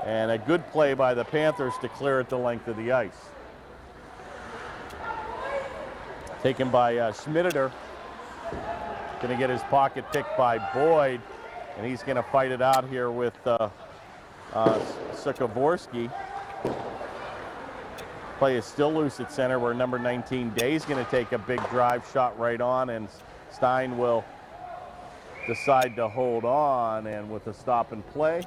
And a good play by the Panthers to clear it the length of the ice. Taken by Schmitter. Going to get his pocket picked by Boyd. And he's going to fight it out here with Sukovorski. Play is still loose at center where number 19, Day's going to take a big drive shot right on. And Stein will decide to hold on. And with a stop and play.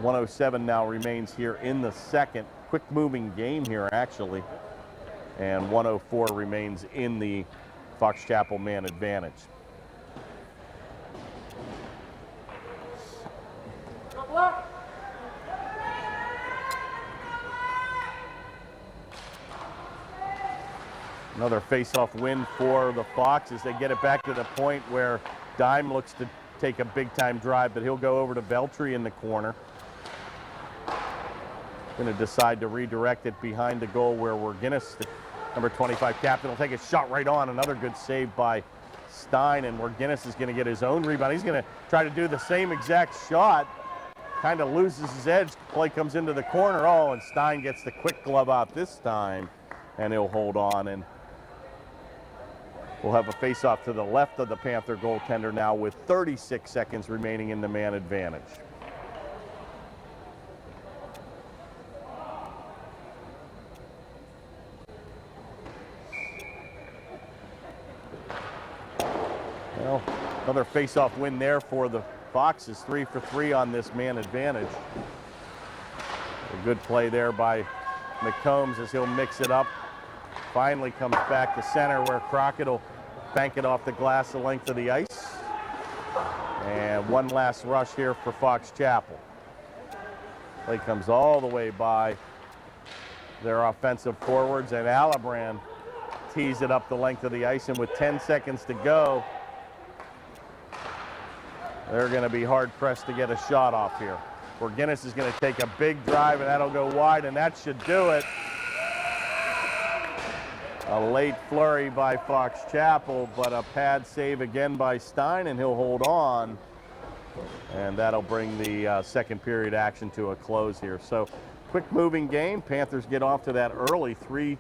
107 now remains here in the second. Quick moving game here actually. And 104 remains in the Fox Chapel man advantage. Another face-off win for the Foxes. They get it back to the point where Dime looks to take a big-time drive, but he'll go over to Veltri in the corner. Going to decide to redirect it behind the goal where Werginnis, the number 25 captain, will take a shot right on. Another good save by Stein, and Werginnis is going to get his own rebound. He's going to try to do the same exact shot. Kind of loses his edge. Play comes into the corner. Oh, and Stein gets the quick glove out this time, and he'll hold on. And we'll have a face-off to the left of the Panther goaltender now with 36 seconds remaining in the man advantage. Well, another face-off win there for the Foxes, 3 for 3 on this man advantage. A good play there by McCombs as he'll mix it up. Finally comes back to center where Crockett will bank it off the glass the length of the ice. And one last rush here for Fox Chapel. Play comes all the way by their offensive forwards, and Alibrand tees it up the length of the ice, and with 10 seconds to go, they're going to be hard-pressed to get a shot off here. Werginnis is going to take a big drive, and that'll go wide, and that should do it. A late flurry by Fox Chapel, but a pad save again by Stein, and he'll hold on. And that'll bring the second period action to a close here. So, quick moving game. Panthers get off to that early 3-1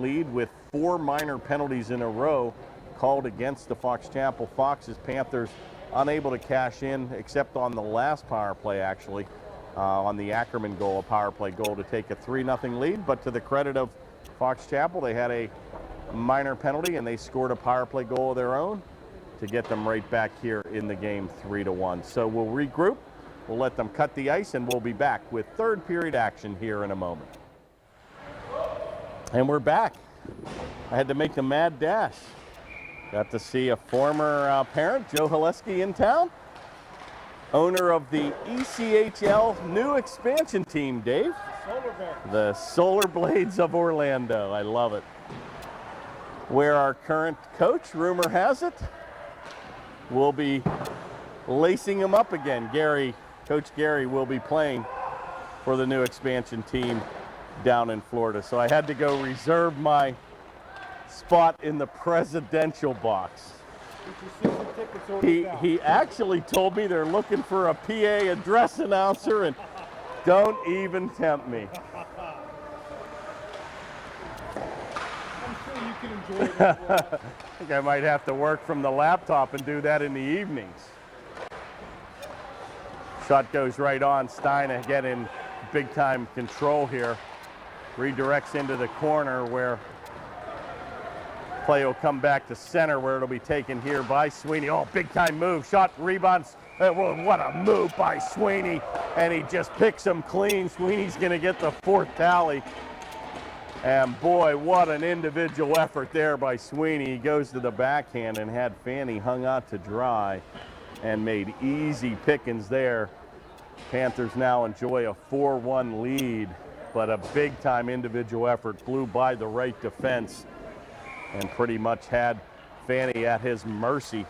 lead with 4 minor penalties in a row called against the Fox Chapel Foxes. Panthers unable to cash in except on the last power play, actually, on the Ackerman goal, a power play goal to take a 3-0 lead. But to the credit of Fox Chapel, they had a minor penalty and they scored a power play goal of their own to get them right back here in the game 3-1. So we'll regroup, we'll let them cut the ice, and we'll be back with third period action here in a moment. And we're back. I had to make the mad dash. Got to see a former parent, Joe Haleski, in town. Owner of the ECHL new expansion team, Dave. The Solar Blades of Orlando. I love it. Where our current coach, rumor has it, will be lacing him up again. Coach Gary will be playing for the new expansion team down in Florida. So I had to go reserve my spot in the presidential box. He actually told me they're looking for a PA address announcer, and don't even tempt me. I'm sure you can enjoy it as well. I think I might have to work from the laptop and do that in the evenings. Shot goes right on. Stein again in big time control here. Redirects into the corner where play will come back to center where it'll be taken here by Sweeney. Oh, big time move. Shot, rebounds. What a move by Sweeney. And he just picks him clean. Sweeney's going to get the 4th tally. And boy, what an individual effort there by Sweeney. He goes to the backhand and had Fanny hung out to dry and made easy pickings there. Panthers now enjoy a 4-1 lead, but a big time individual effort blew by the right defense and pretty much had Fanny at his mercy,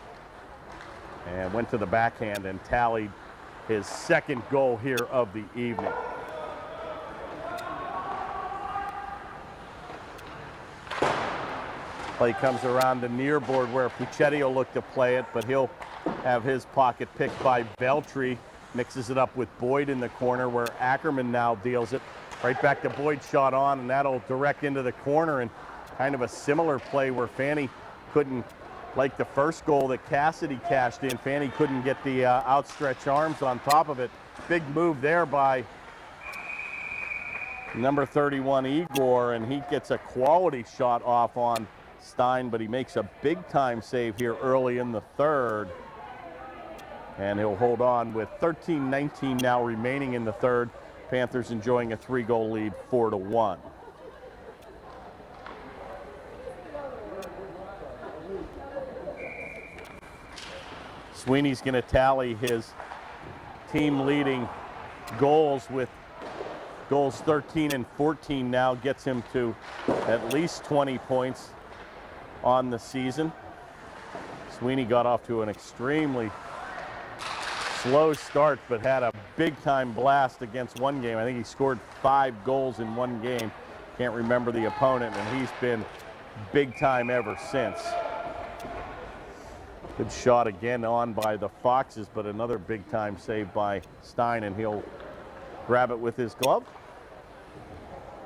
and went to the backhand and tallied his second goal here of the evening. Play comes around the near board where Puccetti will look to play it, but he'll have his pocket picked by Veltri. Mixes it up with Boyd in the corner where Ackerman now deals it. Right back to Boyd, shot on, and that'll direct into the corner, and kind of a similar play where Fanny couldn't, like the first goal that Cassidy cashed in, Fanny couldn't get the outstretched arms on top of it. Big move there by number 31, Igor, and he gets a quality shot off on Stein, but he makes a big time save here early in the third. And he'll hold on with 13-19 now remaining in the third. Panthers enjoying a 3-goal lead, 4-1. Sweeney's going to tally his team-leading goals with goals 13 and 14 now, gets him to at least 20 points. on the season. Sweeney got off to an extremely slow start, but had a big-time blast against one game. I think he scored 5 goals in one game. Can't remember the opponent, and he's been big-time ever since. Good shot again on by the Foxes, but another big-time save by Stein, and he'll grab it with his glove.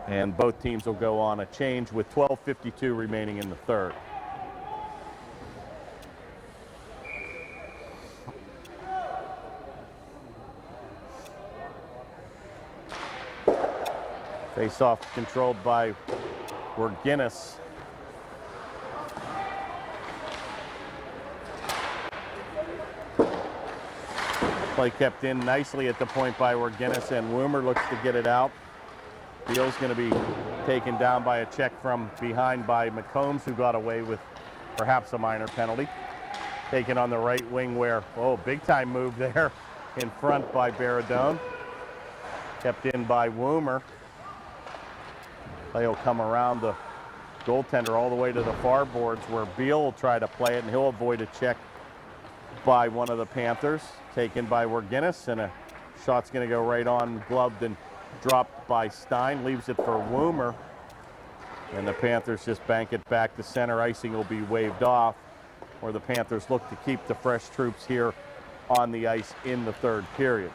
And both teams will go on a change with 12:52 remaining in the third. Face-off controlled by Werginnis. Play kept in nicely at the point by Werginnis, and Woomer looks to get it out. Beal's going to be taken down by a check from behind by McCombs, who got away with perhaps a minor penalty. Taken on the right wing where, big time move there in front by Baradone. Kept in by Woomer. Play will come around the goaltender all the way to the far boards where Beal will try to play it, and he'll avoid a check by one of the Panthers. Taken by Werginnis, and a shot's going to go right on, gloved and dropped by Stein. Leaves it for Woomer, and the Panthers just bank it back to center. Icing will be waved off, where the Panthers look to keep the fresh troops here on the ice in the third period.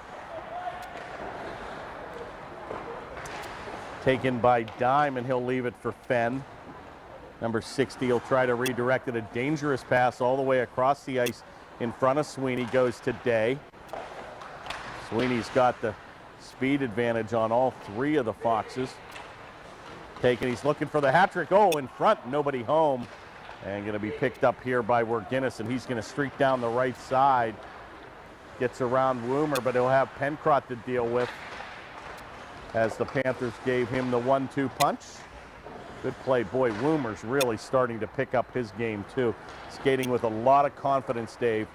Taken by Dime, and he'll leave it for Fenn. Number 60 will try to redirect it. A dangerous pass all the way across the ice in front of Sweeney, goes to Day. Sweeney's got the speed advantage on all 3 of the Foxes. Taken, he's looking for the hat trick. In front, nobody home. And going to be picked up here by Werginnis, and he's going to streak down the right side. Gets around Woomer, but he'll have Pencrott to deal with, as the Panthers gave him the 1-2 punch. Good play. Boy, Woomer's really starting to pick up his game too. Skating with a lot of confidence, Dave.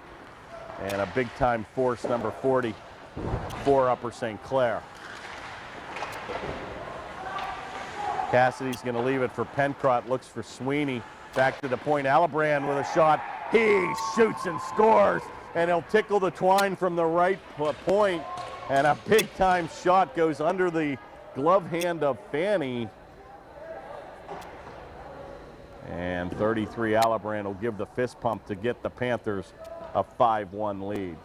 And a big-time force, number 40, for Upper St. Clair. Cassidy's going to leave it for Pencrott. Looks for Sweeney. Back to the point. Alibrand with a shot. He shoots and scores. And he'll tickle the twine from the right point. And a big-time shot goes under the glove hand of Fanny. And 33 Alibrand will give the fist pump to get the Panthers a 5-1 lead.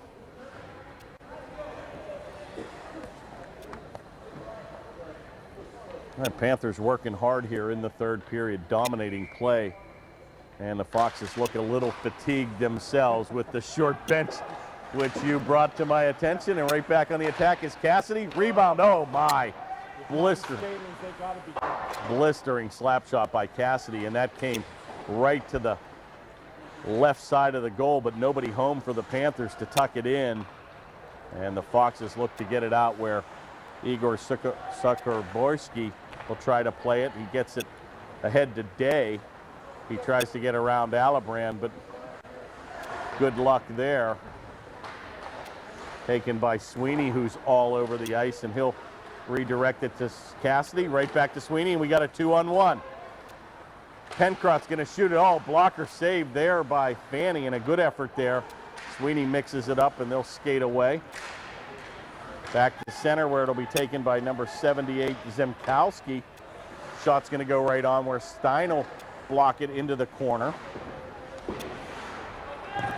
The Panthers working hard here in the third period, dominating play. And the Foxes look a little fatigued themselves with the short bench, which you brought to my attention. And right back on the attack is Cassidy. Rebound, oh my. Blistering slap shot by Cassidy, and that came right to the left side of the goal, but nobody home for the Panthers to tuck it in. And the Foxes look to get it out where Igor Sukorborski will try to play it. He gets it ahead to Day. He tries to get around Alibrand, but good luck there. Taken by Sweeney, who's all over the ice, and he'll redirect it to Cassidy. Right back to Sweeney, and we got a 2-on-1. Pencrott's going to shoot it. Blocker saved there by Fanny, and a good effort there. Sweeney mixes it up, and they'll skate away. Back to center, where it'll be taken by number 78, Zemkowski. Shot's going to go right on, where Stein will block it into the corner.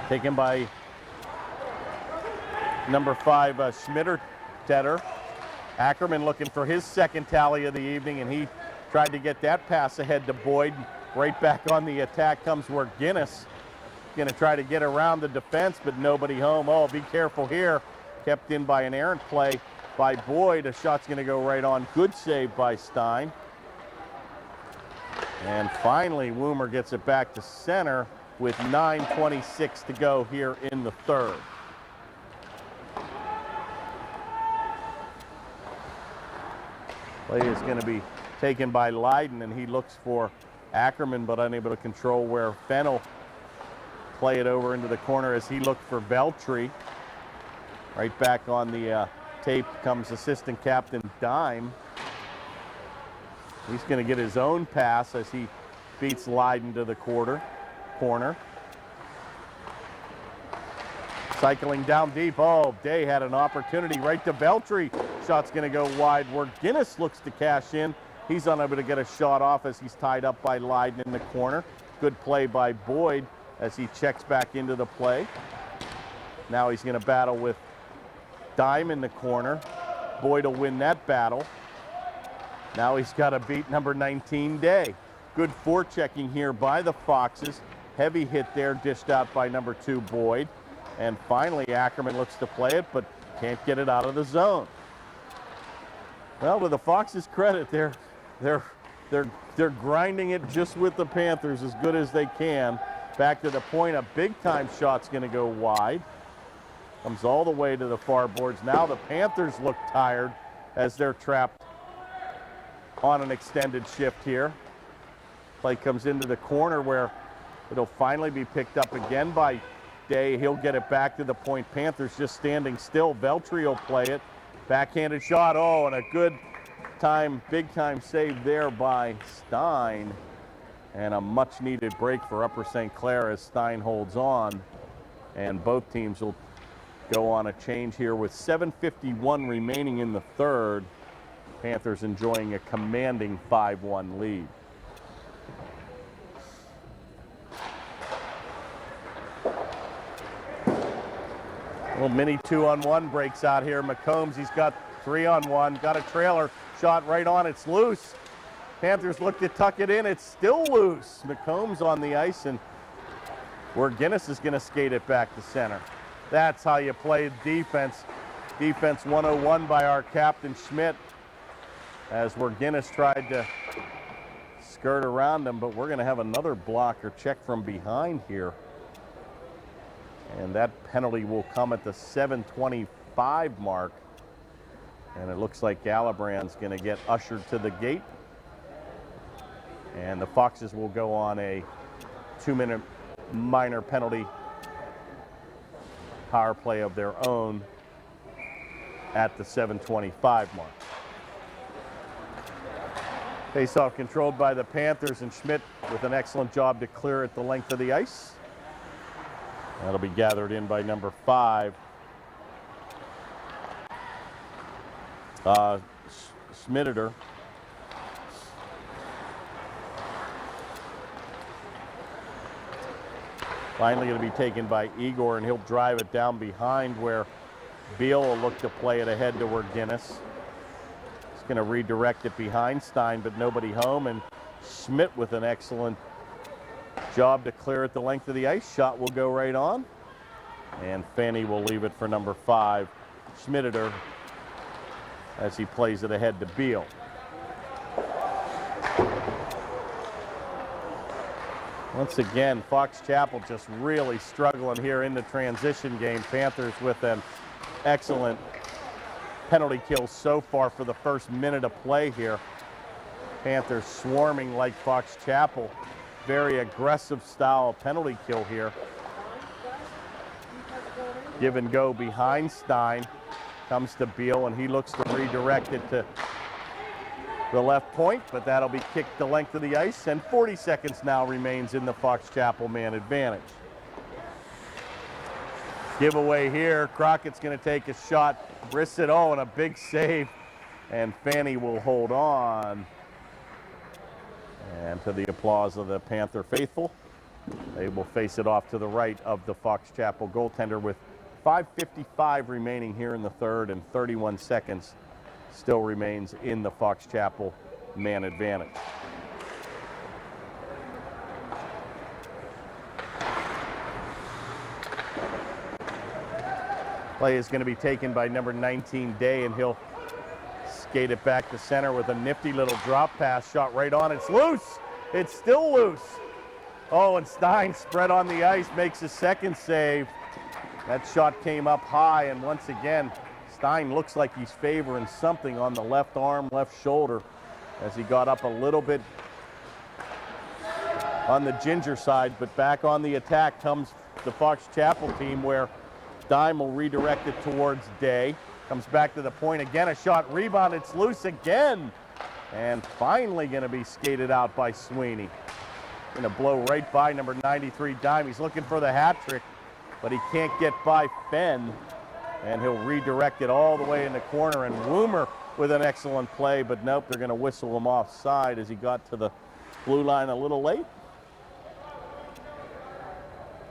Taken by number 5, Schmitter-Tetter. Ackerman looking for his second tally of the evening, and he tried to get that pass ahead to Boyd. Right back on the attack comes Werginnis. Going to try to get around the defense, but nobody home. Be careful here. Kept in by an errant play by Boyd. A shot's going to go right on. Good save by Stein. And finally, Woomer gets it back to center with 9:26 to go here in the third. Play is going to be taken by Leiden, and he looks for Ackerman, but unable to control where Fennel play it over into the corner as he looked for Veltri. Right back on the tape comes assistant captain Dime. He's going to get his own pass as he beats Leiden to the quarter. corner. Cycling down deep. Oh, Day had an opportunity right to Beltry. Shot's going to go wide where Guinness looks to cash in. He's unable to get a shot off as he's tied up by Leyden in the corner. Good play by Boyd as he checks back into the play. Now he's going to battle with Dime in the corner. Boyd will win that battle. Now he's got to beat number 19, Day. Good forechecking here by the Foxes. Heavy hit there, dished out by number 2, Boyd. And finally, Ackerman looks to play it, but can't get it out of the zone. Well, to the Foxes' credit, they're grinding it just with the Panthers as good as they can. Back to the point, a big-time shot's going to go wide. Comes all the way to the far boards. Now the Panthers look tired as they're trapped on an extended shift here. Play comes into the corner where it'll finally be picked up again by Day. He'll get it back to the point. Panthers just standing still. Beltry will play it. Backhanded shot. Oh, and a good time, big time save there by Stein. And a much needed break for Upper St. Clair as Stein holds on. And both teams will go on a change here with 7:51 remaining in the third. Panthers enjoying a commanding 5-1 lead. A little mini 2-on-1 breaks out here. McCombs, he's got 3-on-1, got a trailer, shot right on, it's loose. Panthers look to tuck it in, it's still loose. McCombs on the ice, and where Guinness is going to skate it back to center. That's how you play defense. Defense 101 by our captain Schmidt, as where Guinness tried to skirt around him, but we're going to have another blocker check from behind here. And that penalty will come at the 7:25 mark. And it looks like Gallibrand's going to get ushered to the gate. And the Foxes will go on a 2-minute minor penalty power play of their own at the 7:25 mark. Face-off controlled by the Panthers, and Schmidt with an excellent job to clear it the length of the ice. That'll be gathered in by number 5. Schmitter. Finally going to be taken by Igor, and he'll drive it down behind where Beal will look to play it ahead to where Guinness. He's going to redirect it behind Stein, but nobody home, and Schmidt with an excellent job to clear it the length of the ice. Shot will go right on, and Fanny will leave it for number 5, Schmitter, as he plays it ahead to Beal. Once again, Fox Chapel just really struggling here in the transition game. Panthers with an excellent penalty kill so far for the first minute of play here. Panthers swarming like Fox Chapel. Very aggressive style of penalty kill here. Give and go behind Stein. Comes to Beal, and he looks to redirect it to the left point, but that'll be kicked the length of the ice, and 40 seconds now remains in the Fox Chapel man advantage. Giveaway here. Crockett's going to take a shot. Brissett, oh, and a big save, and Fanny will hold on. And to the applause of the Panther faithful, they will face it off to the right of the Fox Chapel goaltender with 5:55 remaining here in the third, and 31 seconds still remains in the Fox Chapel man advantage. Play is going to be taken by number 19, Day, and he'll skate it back to center with a nifty little drop pass. Shot right on. It's loose. It's still loose. Oh, and Stein spread on the ice, makes his second save. That shot came up high, and once again, Stein looks like he's favoring something on the left arm, left shoulder, as he got up a little bit on the Ginger side, but back on the attack comes the Fox Chapel team, where Dime will redirect it towards Day. Comes back to the point again, a shot, rebound, it's loose again, and finally going to be skated out by Sweeney. Gonna blow right by number 93, Dime. He's looking for the hat trick, but he can't get by Fenn, and he'll redirect it all the way in the corner, and Woomer with an excellent play, but nope, they're gonna whistle him offside as he got to the blue line a little late.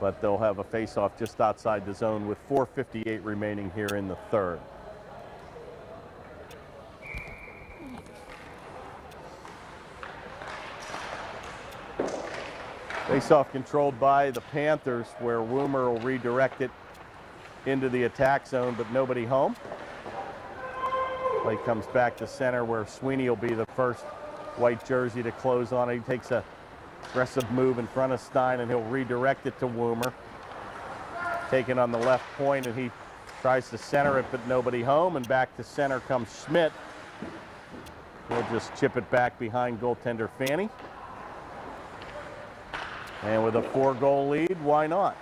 But they'll have a face-off just outside the zone with 4:58 remaining here in the third. Face-off controlled by the Panthers, where Woomer will redirect it into the attack zone, but nobody home. Play comes back to center, where Sweeney will be the first white jersey to close on it. He takes a aggressive move in front of Stein, and he'll redirect it to Woomer. Taken on the left point, and he tries to center it, but nobody home, and back to center comes Schmidt. He'll just chip it back behind goaltender Fanny. And with a 4-goal lead, why not?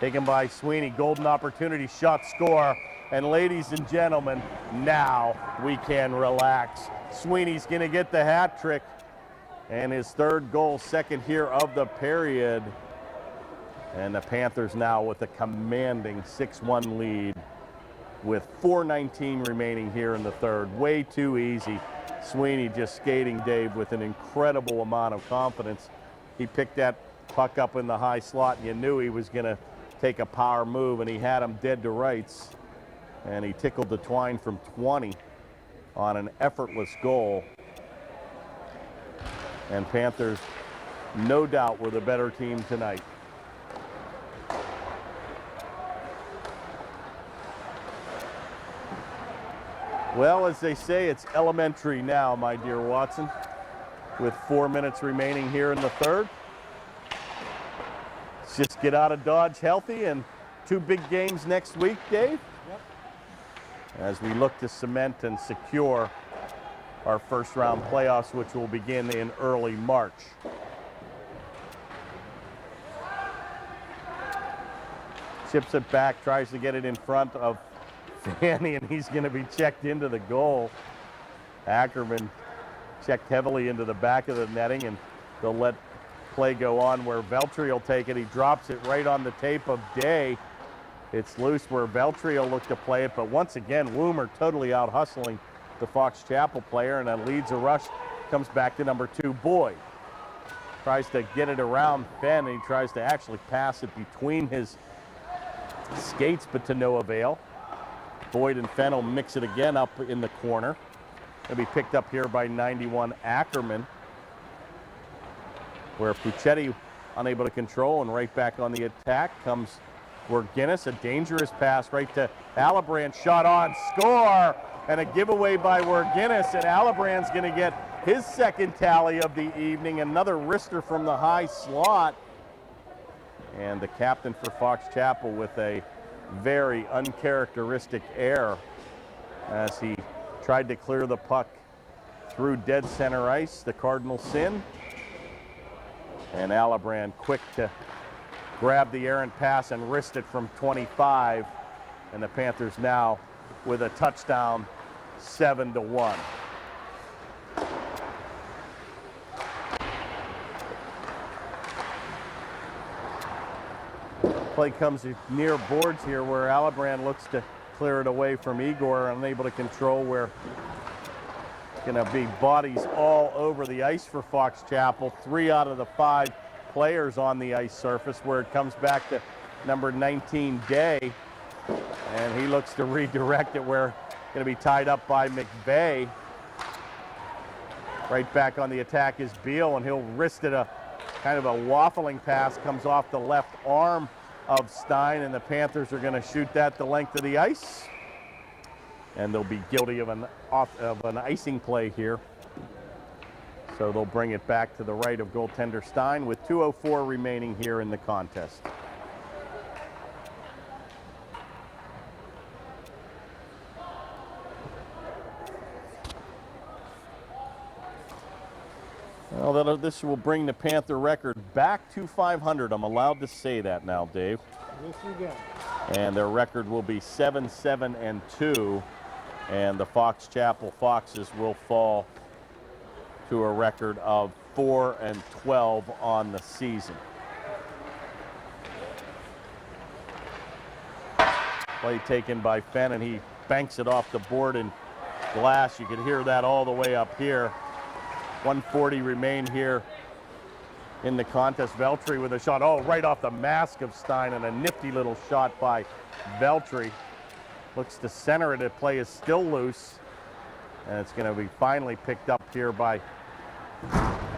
Taken by Sweeney, golden opportunity, shot, score. And ladies and gentlemen, now we can relax. Sweeney's gonna get the hat trick and his third goal, second here of the period. And the Panthers now with a commanding 6-1 lead with 4:19 remaining here in the third. Way too easy. Sweeney just skating, Dave, with an incredible amount of confidence. He picked that puck up in the high slot, and you knew he was going to take a power move, and he had him dead to rights. And he tickled the twine from 20 on an effortless goal. And Panthers, no doubt, were the better team tonight. Well, as they say, it's elementary now, my dear Watson, with 4 minutes remaining here in the third. Let's just get out of Dodge healthy, and 2 big games next week, Dave, as we look to cement and secure our first-round playoffs, which will begin in early March. Chips it back, tries to get it in front of Fanny, and he's going to be checked into the goal. Ackerman checked heavily into the back of the netting, and they'll let play go on where Veltri will take it. He drops it right on the tape of Day. It's loose where Veltri will look to play it, but once again, Woomer totally out hustling the Fox Chapel player, and then leads a rush, comes back to number 2, Boyd. Tries to get it around Fenn, and he tries to actually pass it between his skates, but to no avail. Boyd and Fenn will mix it again up in the corner. It'll be picked up here by 91 Ackerman, where Puccetti unable to control, and right back on the attack comes Werguinnis. A dangerous pass right to Alibrand. Shot on, score, and a giveaway by Werguinnis, and Alibrand's going to get his second tally of the evening. Another wrister from the high slot. And the captain for Fox Chapel with a very uncharacteristic air as he tried to clear the puck through dead center ice, the Cardinal sin. And Alibrand quick to grab the errant pass and wrist it from 25. And the Panthers now with a touchdown, 7-1. Play comes near boards here where Alibrand looks to clear it away from Igor, unable to control, where going to be bodies all over the ice for Fox Chapel. 3 out of the 5 players on the ice surface, where it comes back to number 19, Day, and he looks to redirect it, where going to be tied up by McVeigh. Right back on the attack is Beal, and he'll wrist it, a kind of a waffling pass, comes off the left arm of Stein, and the Panthers are going to shoot that the length of the ice, and they'll be guilty of an icing play here. So they'll bring it back to the right of goaltender Stein with 2:04 remaining here in the contest. Well, this will bring the Panther record back to 500. I'm allowed to say that now, Dave. Yes, you can. And their record will be 7-7-2, and the Fox Chapel Foxes will fall to a record of 4-12 on the season. Play taken by Fenn, and he banks it off the board and glass. You can hear that all the way up here. 140 remain here in the contest. Veltri with a shot, right off the mask of Stein, and a nifty little shot by Veltri. Looks to center it. The play is still loose, and it's going to be finally picked up here by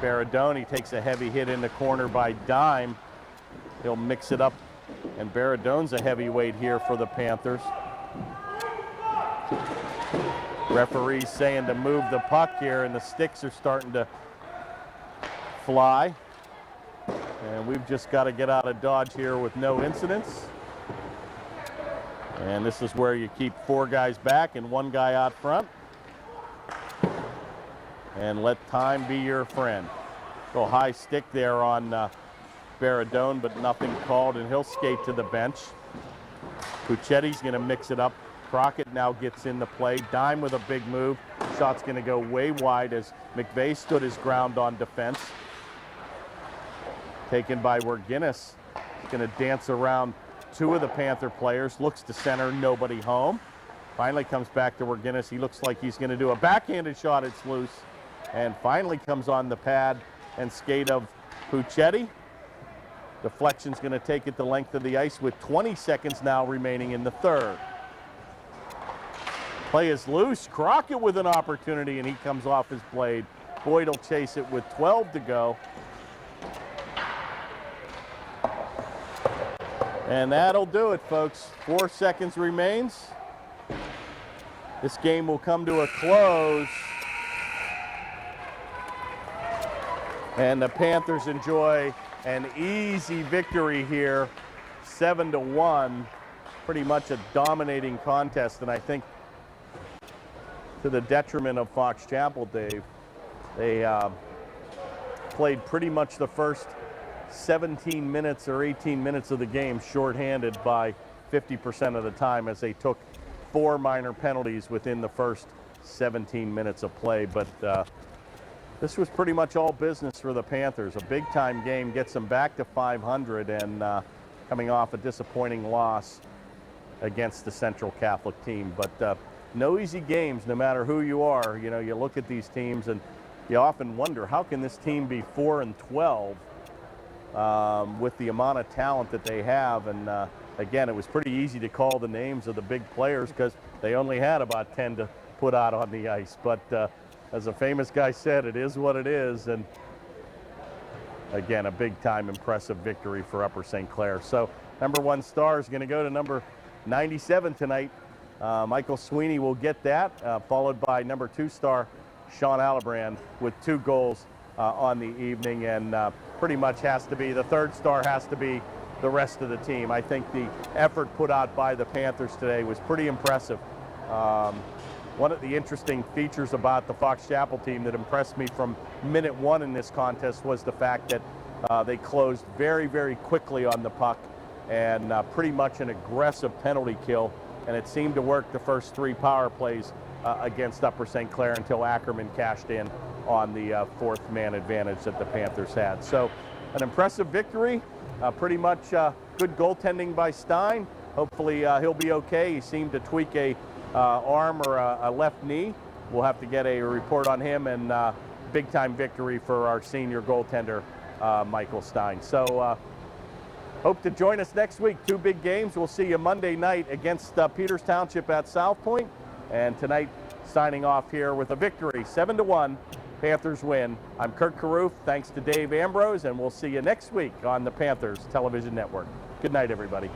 Baradone. He takes a heavy hit in the corner by Dime. He'll mix it up, and Baradone's a heavyweight here for the Panthers. Referee's saying to move the puck here, and the sticks are starting to fly. And we've just got to get out of Dodge here with no incidents. And this is where you keep 4 guys back and 1 guy out front. And let time be your friend. Go high stick there on Baradone, but nothing called, and he'll skate to the bench. Puccetti's going to mix it up. Crockett now gets in the play. Dime with a big move. Shot's going to go way wide as McVeigh stood his ground on defense. Taken by Werginnis. He's going to dance around 2 of the Panther players. Looks to center, nobody home. Finally comes back to Werginnis. He looks like he's going to do a backhanded shot. It's loose. And finally comes on the pad and skate of Puccetti. Deflection's going to take it the length of the ice with 20 seconds now remaining in the third. Play is loose. Crockett with an opportunity, and he comes off his blade. Boyd will chase it with 12 to go. And that'll do it, folks. 4 seconds remains. This game will come to a close. And the Panthers enjoy an easy victory here, 7-1. Pretty much a dominating contest, and I think to the detriment of Fox Chapel, Dave. They played pretty much the first 17 minutes or 18 minutes of the game shorthanded by 50% of the time, as they took 4 minor penalties within the first 17 minutes of play. But this was pretty much all business for the Panthers. A big-time game gets them back to 500, and coming off a disappointing loss against the Central Catholic team. But no easy games, no matter who you are. You know, you look at these teams and you often wonder, how can this team be 4-12 with the amount of talent that they have? And again, it was pretty easy to call the names of the big players because they only had about 10 to put out on the ice. But as a famous guy said, it is what it is. And again, a big-time impressive victory for Upper St. Clair. So number 1 star is going to go to number 97 tonight. Michael Sweeney will get that, followed by number 2 star Sean Allebrand with 2 goals on the evening, and pretty much has to be, the 3rd star has to be the rest of the team. I think the effort put out by the Panthers today was pretty impressive. One of the interesting features about the Fox Chapel team that impressed me from minute 1 in this contest was the fact that they closed very, very quickly on the puck, and pretty much an aggressive penalty kill. And it seemed to work the first 3 power plays against Upper St. Clair until Ackerman cashed in on the 4th man advantage that the Panthers had. So an impressive victory, pretty much good goaltending by Stein. Hopefully he'll be okay. He seemed to tweak a arm or a left knee. We'll have to get a report on him, and big time victory for our senior goaltender, Michael Stein. So hope to join us next week. 2 big games. We'll see you Monday night against Peters Township at South Point. And tonight, signing off here with a victory, 7-1. Panthers win. I'm Kurt Carruth. Thanks to Dave Ambrose, and we'll see you next week on the Panthers Television Network. Good night, everybody.